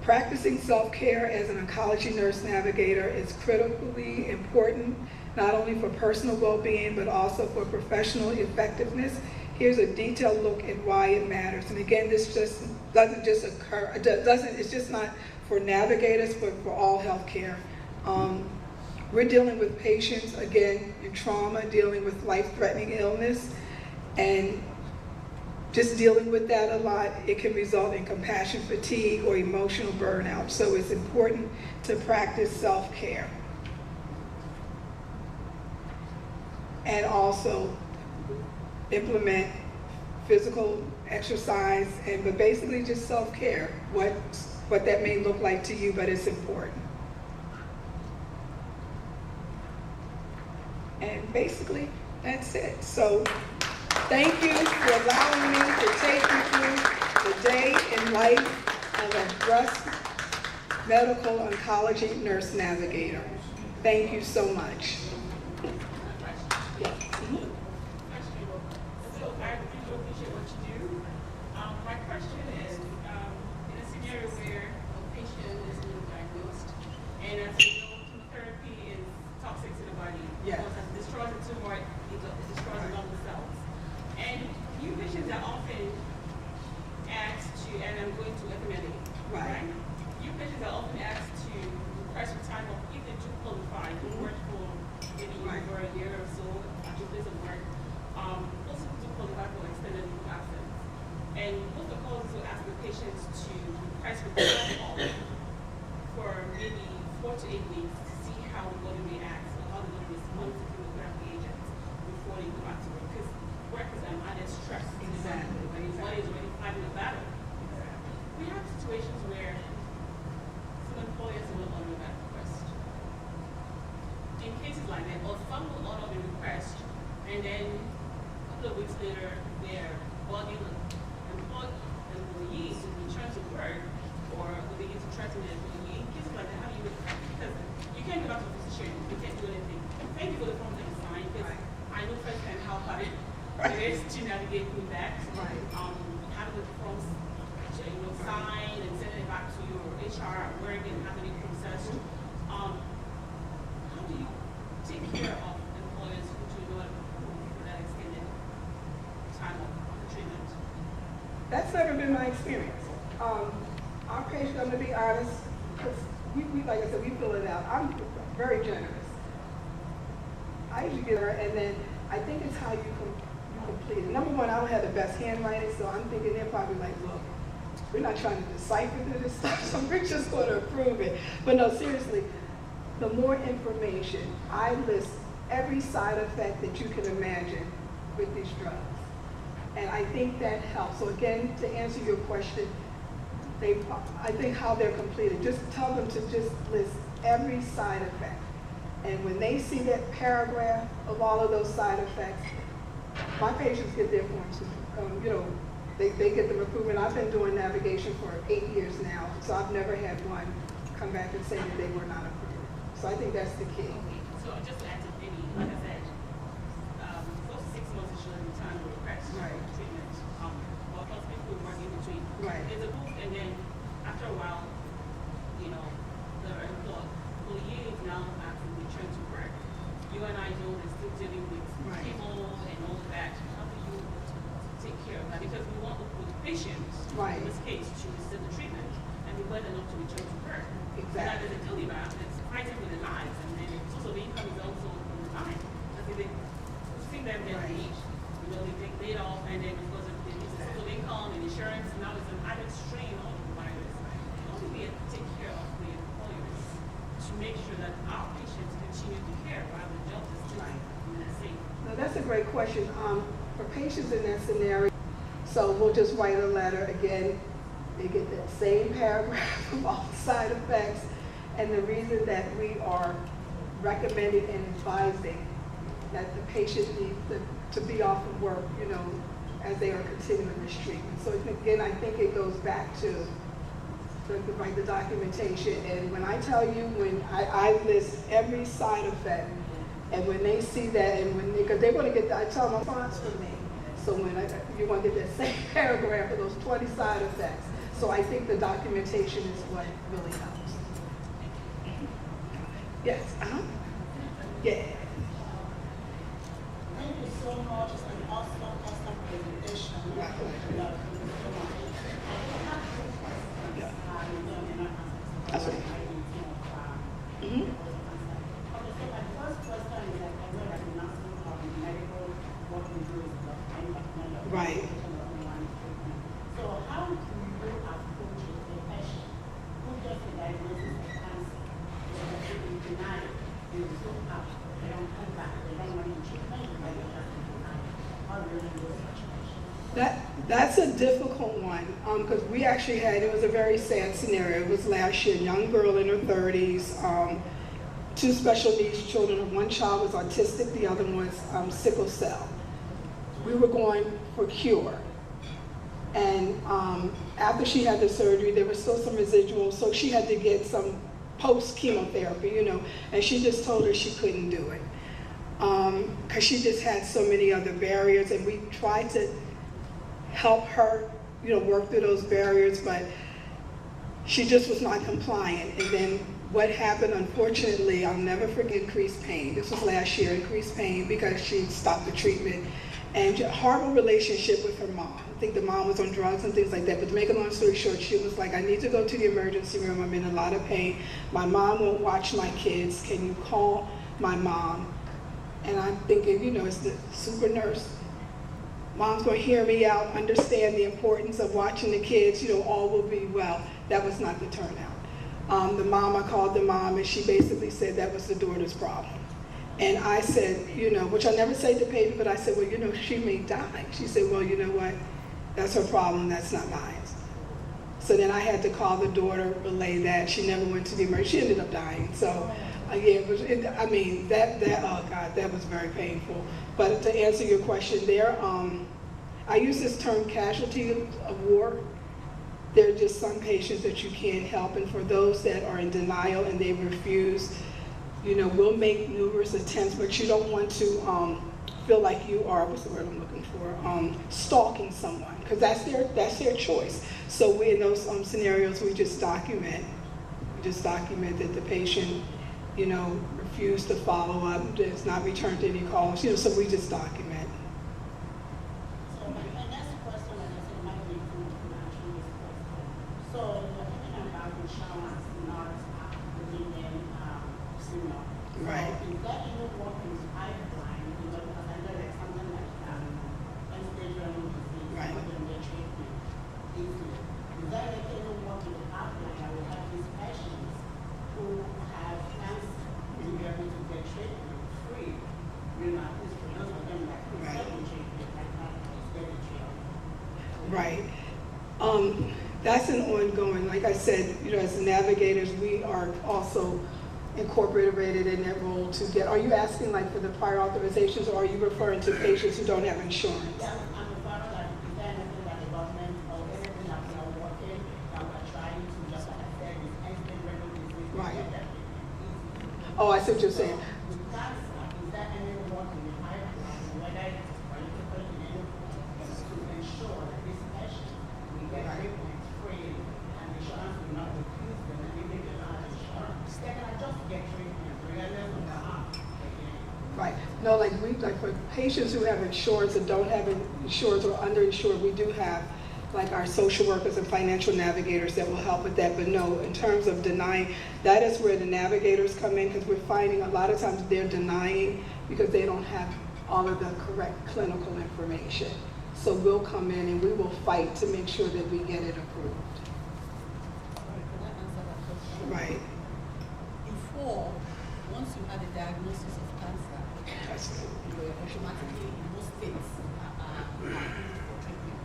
Practicing self-care as an oncology nurse navigator is critically important, not only for personal well-being, but also for professional effectiveness. Here's a detailed look at why it matters. And again, this just doesn't just occur, it's just not for navigators, but for all healthcare. We're dealing with patients, again, in trauma, dealing with life-threatening illness, and just dealing with that a lot, it can result in compassion fatigue or emotional burnout. So it's important to practice self-care. And also implement physical exercise, but basically just self-care, what that may look like to you, but it's important. And basically, that's it. So thank you for allowing me to take you through the day in life of a breast medical oncology nurse navigator. Thank you so much. So I really appreciate what you do. My question is, in a scenario where a patient is newly diagnosed, and as you know, chemotherapy is toxic to the body. Yeah. Because it destroys the tumor, it destroys the normal cells. And new patients are often asked to, and I'm going to FMLA, right? New patients are often asked to request for time off if they do qualify to work for patients to request for protocol for maybe 4 to 8 weeks to see how the body reacts or how the body responds to chemotherapy agents before they go back to work. Because work is an added stress. Exactly. When the body is already fighting a battle. We have situations where some employers will honor that request. In cases like that, or some will honor the request, and then a couple of weeks later, their body employees will return to work, or will begin to threaten the employee. In cases like that, how do you because you can't go back to the physician, you can't do anything. Thank you for the form that you signed, because I know firsthand how hard it is to navigate through that. Having the forms sign and sending it back to your HR at work and having it processed. How do you take care of employers who do not approve for that extended time of treatment? That's never been my experience. Our patients, I'm going to be honest, because we, like I said, we fill it out. I'm very generous. I usually get her, and then I think it's how you complete it. Number one, I don't have the best handwriting, so I'm thinking they're probably like, look, we're not trying to decipher through this stuff, so we're just going to approve it. But no, seriously, the more information, I list every side effect that you can imagine with these drugs. And I think that helps. So again, to answer your question, I think how they're completed, just tell them to just list every side effect. And when they see that paragraph of all of those side effects, my patients get their forms, they get them approved. And I've been doing navigation for 8 years now, so I've never had one come back and say that they were not approved. So I think that's the key. So just to add to Vinny, like I said, 4 to 6 months is usually the time to request treatment. Well, plus people work in between. It's approved, and then after a while, the employee is now actually return to work. You and I know they're still dealing with chemo and all of that. How do you take care of that? Because we want the patients, in this case, to receive the treatment and be well enough to return to work. Exactly. And that is a dilemma. It's fighting with the lives, and then it's also the income is also from the time. Because if they see them get paid, they take laid off, and then because of the also the income and insurance, and now it's an added strain on the providers. How do we take care of the employers to make sure that our patients continue to care while the job is still safe? Now that's a great question. For patients in that scenario, so we'll just write a letter again. They get that same paragraph of all the side effects, and the reason that we are recommending and advising that the patient needs to be off of work, as they are continuing this treatment. So again, I think it goes back to the documentation. And when I tell you, when I list every side effect, and when they see that, and because they're going to get, I tell them response from me. So when you're going to get that same paragraph of those 20 side effects. So I think the documentation is what really helps. Yes. Yeah. Thank you so much. It's an awesome presentation. That's right. Right. So how do you approach a patient who gets a diagnosis of cancer, they deny it, they result out, they don't come back, they don't want to treatment, they just deny it. How do you handle such patients? That's a difficult one, because we actually it was a very sad scenario. It was last year, a young girl in her 30s, 2 special needs children. One child was autistic, the other was sickle cell. We were going for cure. And after she had the surgery, there was still some residual, so she had to get some post-chemotherapy, and she just told her she couldn't do it. Because she just had so many other barriers, and we tried to help her, work through those barriers, but she just was not compliant. And then what happened, unfortunately, I'll never forget, increased pain. This was last year, increased pain because she stopped the treatment. And horrible relationship with her mom. I think the mom was on drugs and things like that. But to make a long story short, she was like, I need to go to the emergency room. I'm in a lot of pain. My mom won't watch my kids. Can you call my mom? And I'm thinking, it's the super nurse. mom's going to hear me out, understand the importance of watching the kids, all will be well. That was not the turnout. I called the mom, and she basically said that was the daughter's problem. And I said, which I never say to baby, but I said, well, she may die. She said, well, you know what? That's her problem, that's not mine. So then I had to call the daughter, relay that. She never went to the emergency. She ended up dying. So, that was very painful. But to answer your question there, I use this term casualty of war. There are just some patients that you can't help. And for those that are in denial and they refuse, we'll make numerous attempts, but you don't want to feel like you are, what's the word I'm looking for, stalking someone, because that's their choice. So in those scenarios, we just document that the patient, refused to follow up, does not return to any calls, so we just document. So my next question, and I said might be too answer this question. So you're talking about insurance not within senior. Right. So is that even working pipeline? Because I know there's something like end-stage renal disease, Right. within the treatment. Is that even working pipeline that will help these patients who have cancer to be able to get treatment free? At least for those of them that could Right. get treatment, like not getting treatment. Right. That's an ongoing, like I said, as navigators, we are also incorporated in that role to get, are you asking like for the prior authorizations, or are you referring to patients who don't have insurance? Yeah, I'm referring that is there anything that the government or anything that we are working that we're trying to just like I said, this end-stage renal disease. Right. Get that easy. Oh, I see what you're saying. With cancer, is there any work in the pipeline, whether it's political in any to ensure that this patient will get treatment free and insurance will not refuse them, and if they don't have insurance, they can just get treatment regardless of the harm again. Right. No, like for patients who have insurance and don't have insurance or underinsured, we do have like our social workers and financial navigators that will help with that. But no, in terms of denying, that is where the navigators come in, because we're finding a lot of times they're denying because they don't have all of the correct clinical information. So we'll come in and we will fight to make sure that we get it approved. Can I answer that question? Right. Before, once you had a diagnosis of cancer, That's it. you were automatically in most states approved for treatment.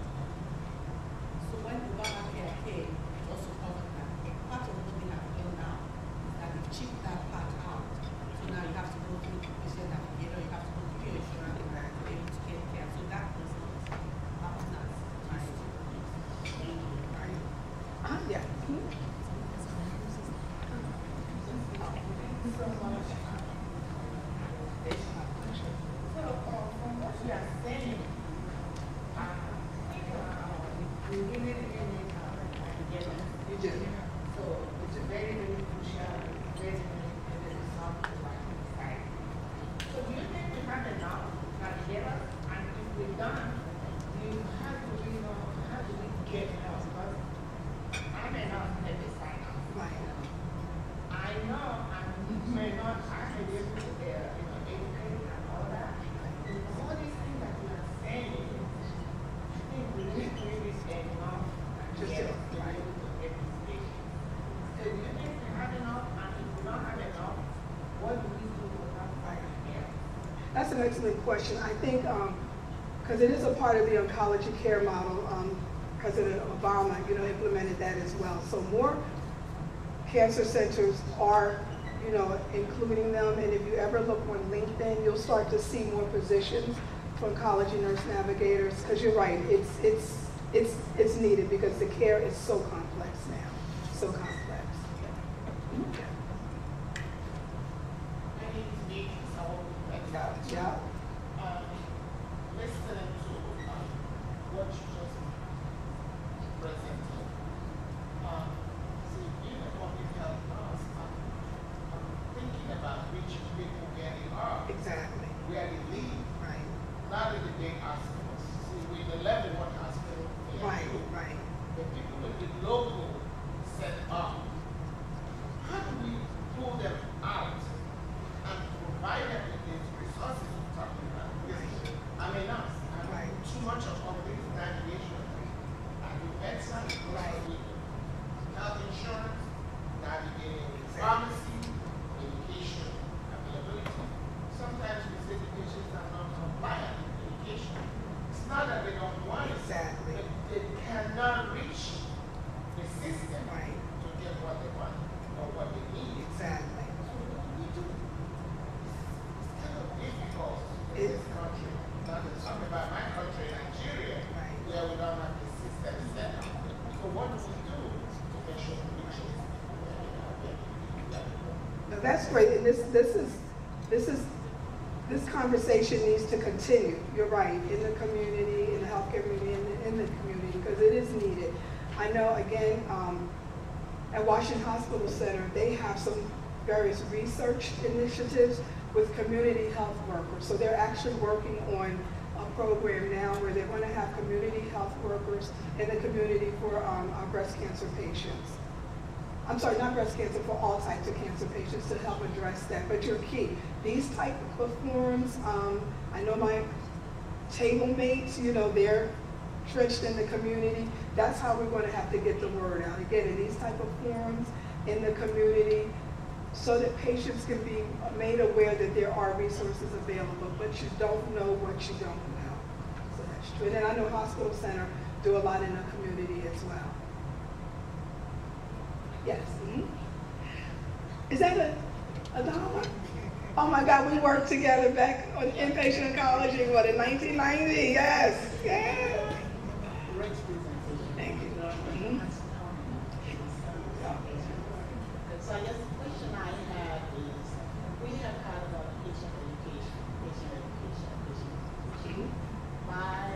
So when Obamacare came, it also covered that. Part of what they have done now is that they've chipped that part out. So now you have to go through the patient navigator, you have to go through your insurance to be able to get care. So that does not happen as used to. Yeah. So, from what you are saying, we really need together. You do. So, it's a very, very crucial, very, very result to our society. So, do you think we have enough navigators? And if we don't, how do we get help? Because I'm enough at this time. Right. I know I may not actually be able to educate and all that. All these things that you are saying, I think we need really enough to get us to be able to get this patient. So do you think we have enough? And if we don't have enough, what do we do to help fight here? That's an excellent question. I think, because it is a part of the oncology care model, President Obama, implemented that as well. So more cancer centers are, including them. And if you ever look on LinkedIn, you'll start to see more positions for oncology nurse navigators. Because you're right, it's needed because the care is so complex now, so complex. My name is Nick, so Yeah. listening to what you just presented. See, being a public health nurse, I'm thinking about reaching people where they are, Exactly. where they live, Right. not in the big hospitals. See, with the level one hospital, they Right. do. Right. The people with the local set up. How do we too much of this navigation. Medicine, health insurance, navigating pharmacy, education, availability. Sometimes we say the patients are not compliant with education. It's not that they don't want it, Exactly. but they cannot reach the system to get what they want or what they need. Exactly. So what do we do? It's kind of difficult in this country. Not to talk about my country, Nigeria, where we don't have the system set up. So what do we do to make sure we reach it? Now that's great, and this conversation needs to continue. You're right, in the community, in the healthcare community, in the community, because it is needed. I know, again, at Washington Hospital Center, they have some various research initiatives with community health workers. So they're actually working on a program now where they're going to have community health workers in the community for our breast cancer patients. I'm sorry, not breast cancer, for all types of cancer patients to help address that. But you're key. These type of forums, I know my table mates, they're trenched in the community. That's how we're going to have to get the word out. Again, in these type of forums in the community, so that patients can be made aware that there are resources available, but you don't know what you don't know. So that's true. And then I know Hospital Center do a lot in the community as well. Yes. Mm-hmm. Is that a dollar? Oh my God, we worked together back on inpatient oncology, in 1990? Yes. Yes. Thank you. Mm-hmm. So I guess the question I have is, we have had a lot of patient education. My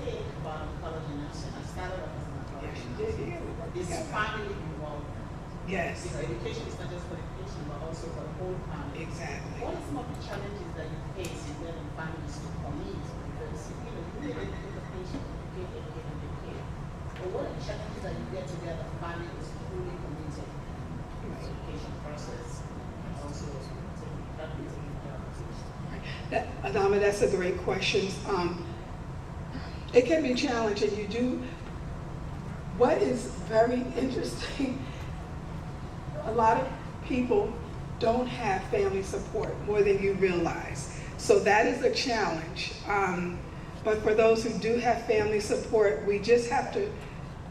take about oncology nursing, I started off as an oncology nurse. Is family involvement. Yes. Education is not just for the patient, but also for the whole family. Exactly. What are some of the challenges that you face in getting families to commit? Because you need to educate the patient, educate, and educate. But what are the challenges that you get together, families fully committed to the education process and also taking care of the Adama, that's a great question. It can be challenging. What is very interesting, a lot of people don't have family support more than you realize. So that is a challenge. But for those who do have family support, we just have to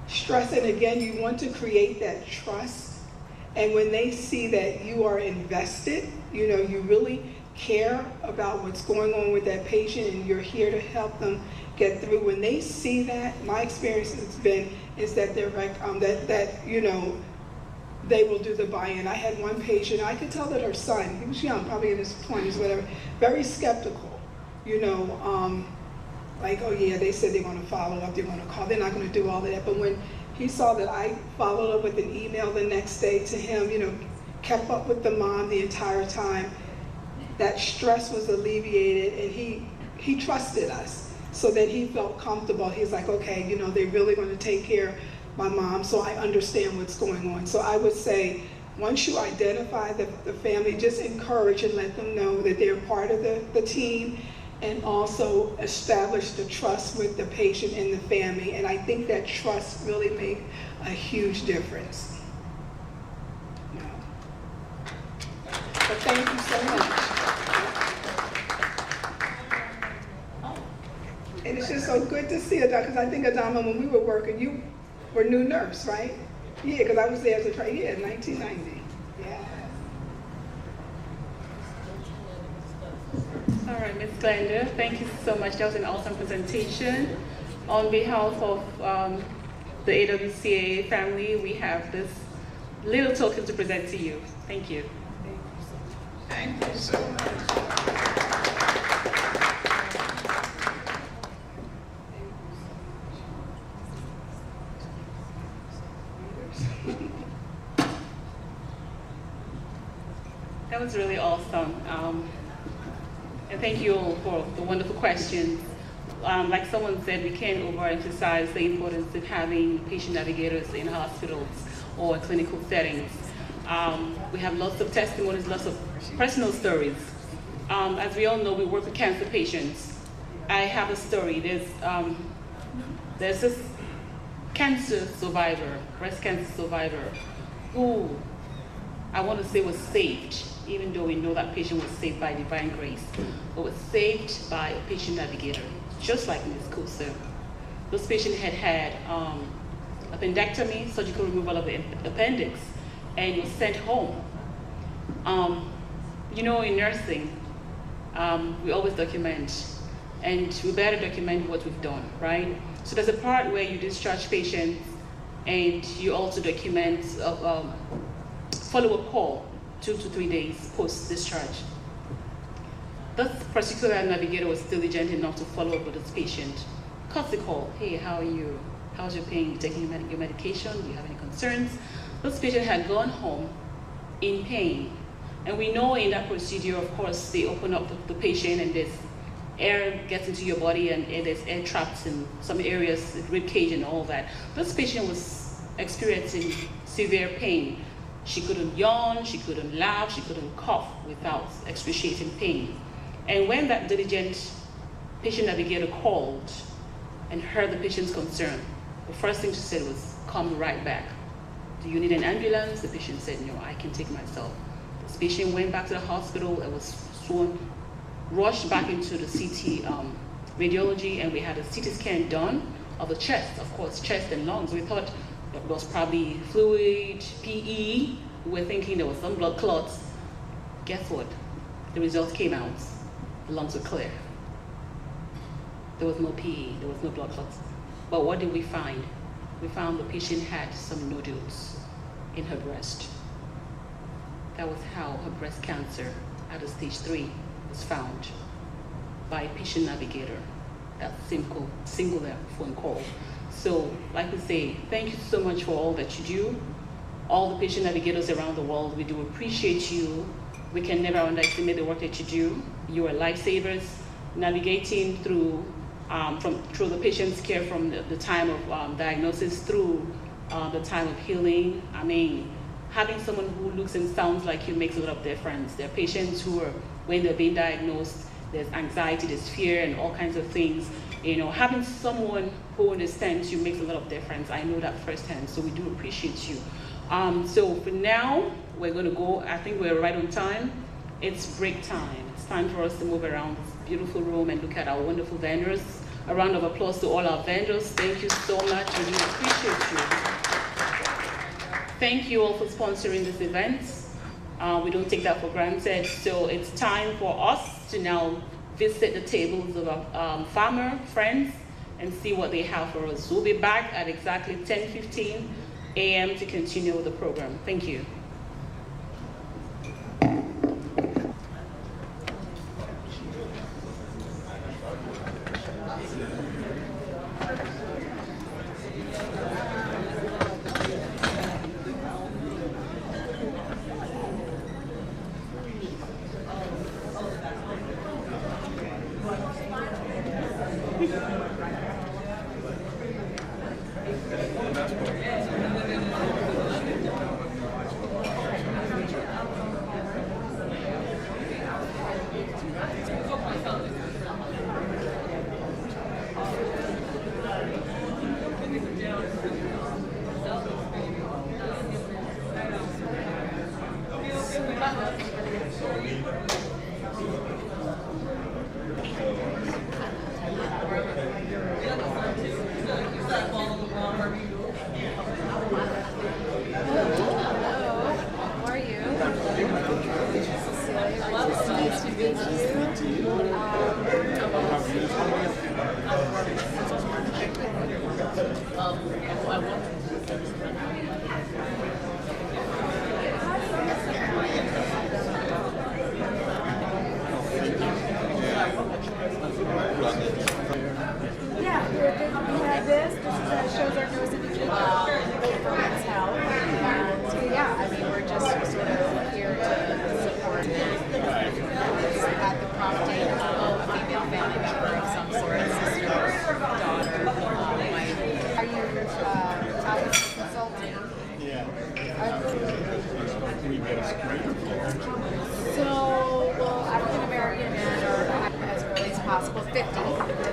stress it again. You want to create that trust. And when they see that you are invested, you really care about what's going on with that patient and you're here to help them get through. When they see that, my experience has been is that they're they will do the buy-in. I had one patient, I could tell that her son, he was young, probably in his 20s, whatever, very skeptical, like, oh yeah, they said they're going to follow up, they're going to call, they're not going to do all of that. But when he saw that I followed up with an email the next day to him, kept up with the mom the entire time, that stress was alleviated, and he trusted us. So that he felt comfortable. He's like, okay, they're really going to take care of my mom, so I understand what's going on. So I would say, once you identify the family, just encourage and let them know that they're part of the team, and also establish the trust with the patient and the family. And I think that trust really makes a huge difference. But thank you so much. And it's just so good to see Adama, because I think Adama, when we were working, you were new nurse, right? Yeah, because I was there as a trainee in 1990. Yeah. All right, Ms. Glenda, thank you so much. That was an awesome presentation. On behalf of the AWCA family, we have this little token to present to you. Thank you. Thank you so much. That was really awesome. And thank you all for the wonderful questions. Like someone said, we can't overemphasize the importance of having patient navigators in hospitals or clinical settings. We have lots of testimonies, lots of personal stories. As we all know, we work with cancer patients. I have a story. There's this cancer survivor, breast cancer survivor, who I want to say was saved, even though we know that patient was saved by divine grace, but was saved by a patient navigator, just like Ms. Kosa. This patient had appendectomy, surgical removal of the appendix, and was sent home. You know, in nursing, we always document, and we better document what we've done, right? So there's a part where you discharge patients, and you also document follow-up call 2 to 3 days post-discharge. This particular navigator was diligent enough to follow up with this patient. Cut the call. Hey, how are you? How's your pain? You taking your medication? Do you have any concerns? This patient had gone home in pain. And we know in that procedure, of course, they open up the patient and there's air gets into your body and there's air trapped in some areas, rib cage and all that. This patient was experiencing severe pain. She couldn't yawn, she couldn't laugh, she couldn't cough without excruciating pain. And when that diligent patient navigator called and heard the patient's concern, the first thing she said was, come right back. Do you need an ambulance? The patient said, no, I can take myself. This patient went back to the hospital and was rushed back into the CT radiology, and we had a CT scan done of the chest, of course, chest and lungs. We thought it was probably fluid, PE. We were thinking there was some blood clots. Guess what? The results came out. The lungs were clear. There was no PE, there was no blood clots. But what did we find? We found the patient had some nodules in her breast. That was how her breast cancer at a stage 3 was found by a patient navigator. That singular phone call. So, like we say, thank you so much for all that you do. All the patient navigators around the world, we do appreciate you. We can never underestimate the work that you do. You are lifesavers, navigating through the patient's care from the time of diagnosis through the time of healing. I mean, having someone who looks and sounds like you makes a lot of difference. There are patients who are, when they're being diagnosed, there's anxiety, there's fear, and all kinds of things. You know, having someone who understands you makes a lot of difference. I know that firsthand, so we do appreciate you. So for now, we're going to go. I think we're right on time. It's break time. It's time for us to move around this beautiful room and look at our wonderful vendors. A round of applause to all our vendors. Thank you so much. We really appreciate you. Thank you all for sponsoring this event. We don't take that for granted. So it's time for us to now visit the tables of our farmer friends and see what they have for us. We'll be back at exactly 10:15 a.m. to continue with the program. Thank you. So, well, African American men are as early as possible, 50.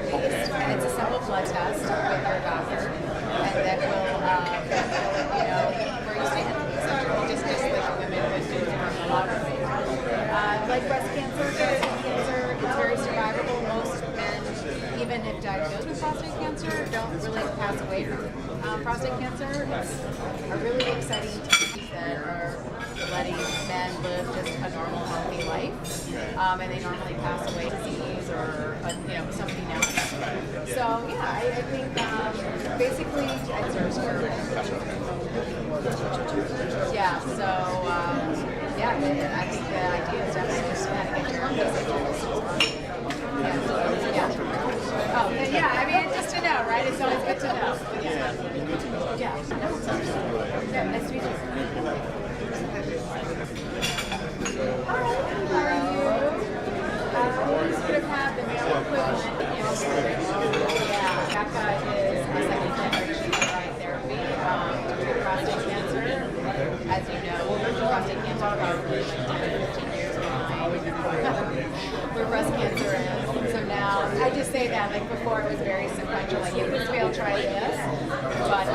diagnosed with prostate cancer don't really pass away from prostate cancer. It's a really exciting technique that are letting men live just a normal, healthy life, and they normally pass away disease or something else. So yeah, I think basically cancers are yeah. So yeah, I think the idea is definitely just to get your Oh, yeah, I mean, just to know, right? It's always good to know. Yeah. Yeah, nice to meet you. Hi, how are you? We sort of have the male equivalent. Yeah, that guy is a second generation therapy for prostate cancer. As you know, prostate cancer probably like 10 to 15 years behind where breast cancer is. So now, I just say that, like before it was very sequential, like if this failed, try this. But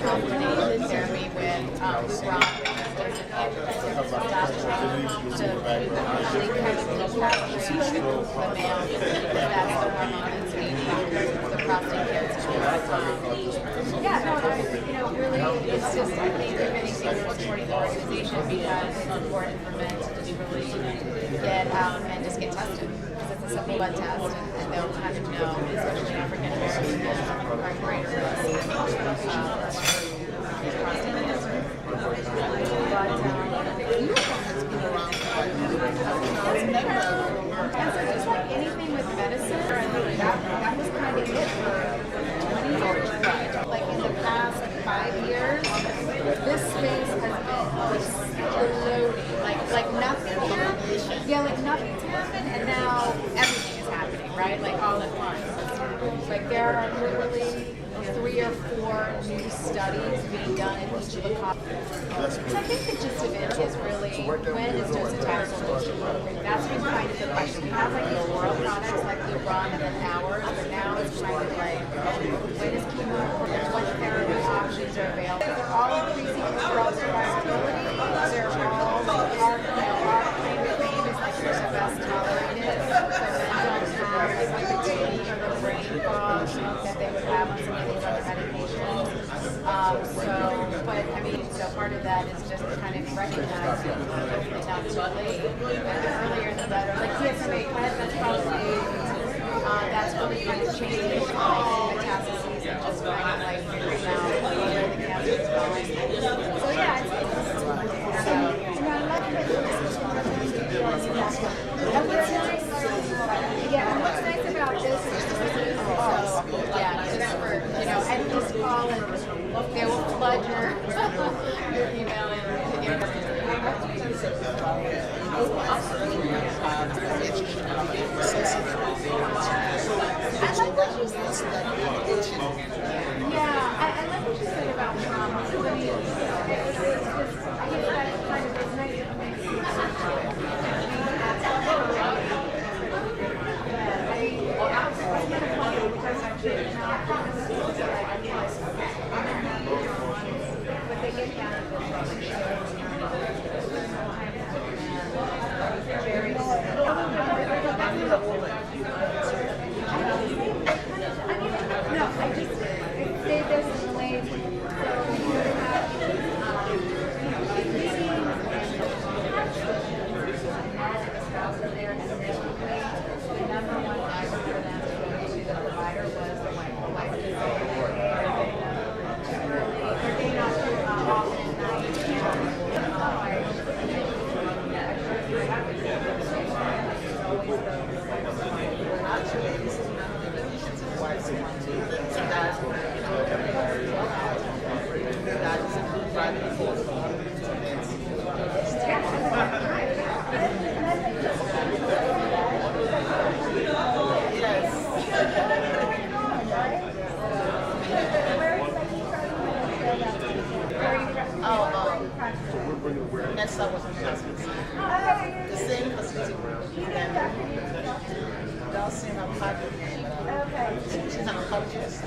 combination therapy with Lubron, there's an anti-testosterone to really kind of recapture the male, that's the hormone that's being for the prostate cancer. Really, it's just, I think if anything, we're supporting the organization because it's important for men to just really get out and just get tested. Because it's a simple blood test, and they'll kind of know, especially African American men are at greater risk for prostate cancer. And so just like anything with medicine, that was kind of it for 20 years. Like in the past 5 years, this space has been exploding. Like nothing happened. Yeah, like nothing's happened, and now everything is happening, right? Like all at once. Like there are literally 3 or 4 new studies being done in each of the so I think the gist of it is really, when is docetaxel most appropriate? That's been kind of the question. We have like these oral products like Lubron and then ours, but now it's kind of like, when is chemo appropriate? What therapy options are available? They're all increasing overall survivability. They're all like, our claim to fame is like we're the best tolerated. So men don't have like the fatigue or the brain fog that they would have on some of these other medications. But I mean, so part of that is just kind of recognizing, hopefully not too late, but the earlier the better. Like PSMA PET, that's really kind of changed metastases and just kind of like figuring out where the cancer is going. So yeah, and what's nice, and what's nice about this is just for, at least call and they will flood your email and your I like what you said. Yeah, I like what you said about trauma. I mean, I guess that kind of is nice to make but they get down to Next up was in hospice. The same facility Don't seem how popular. She's an oncologist.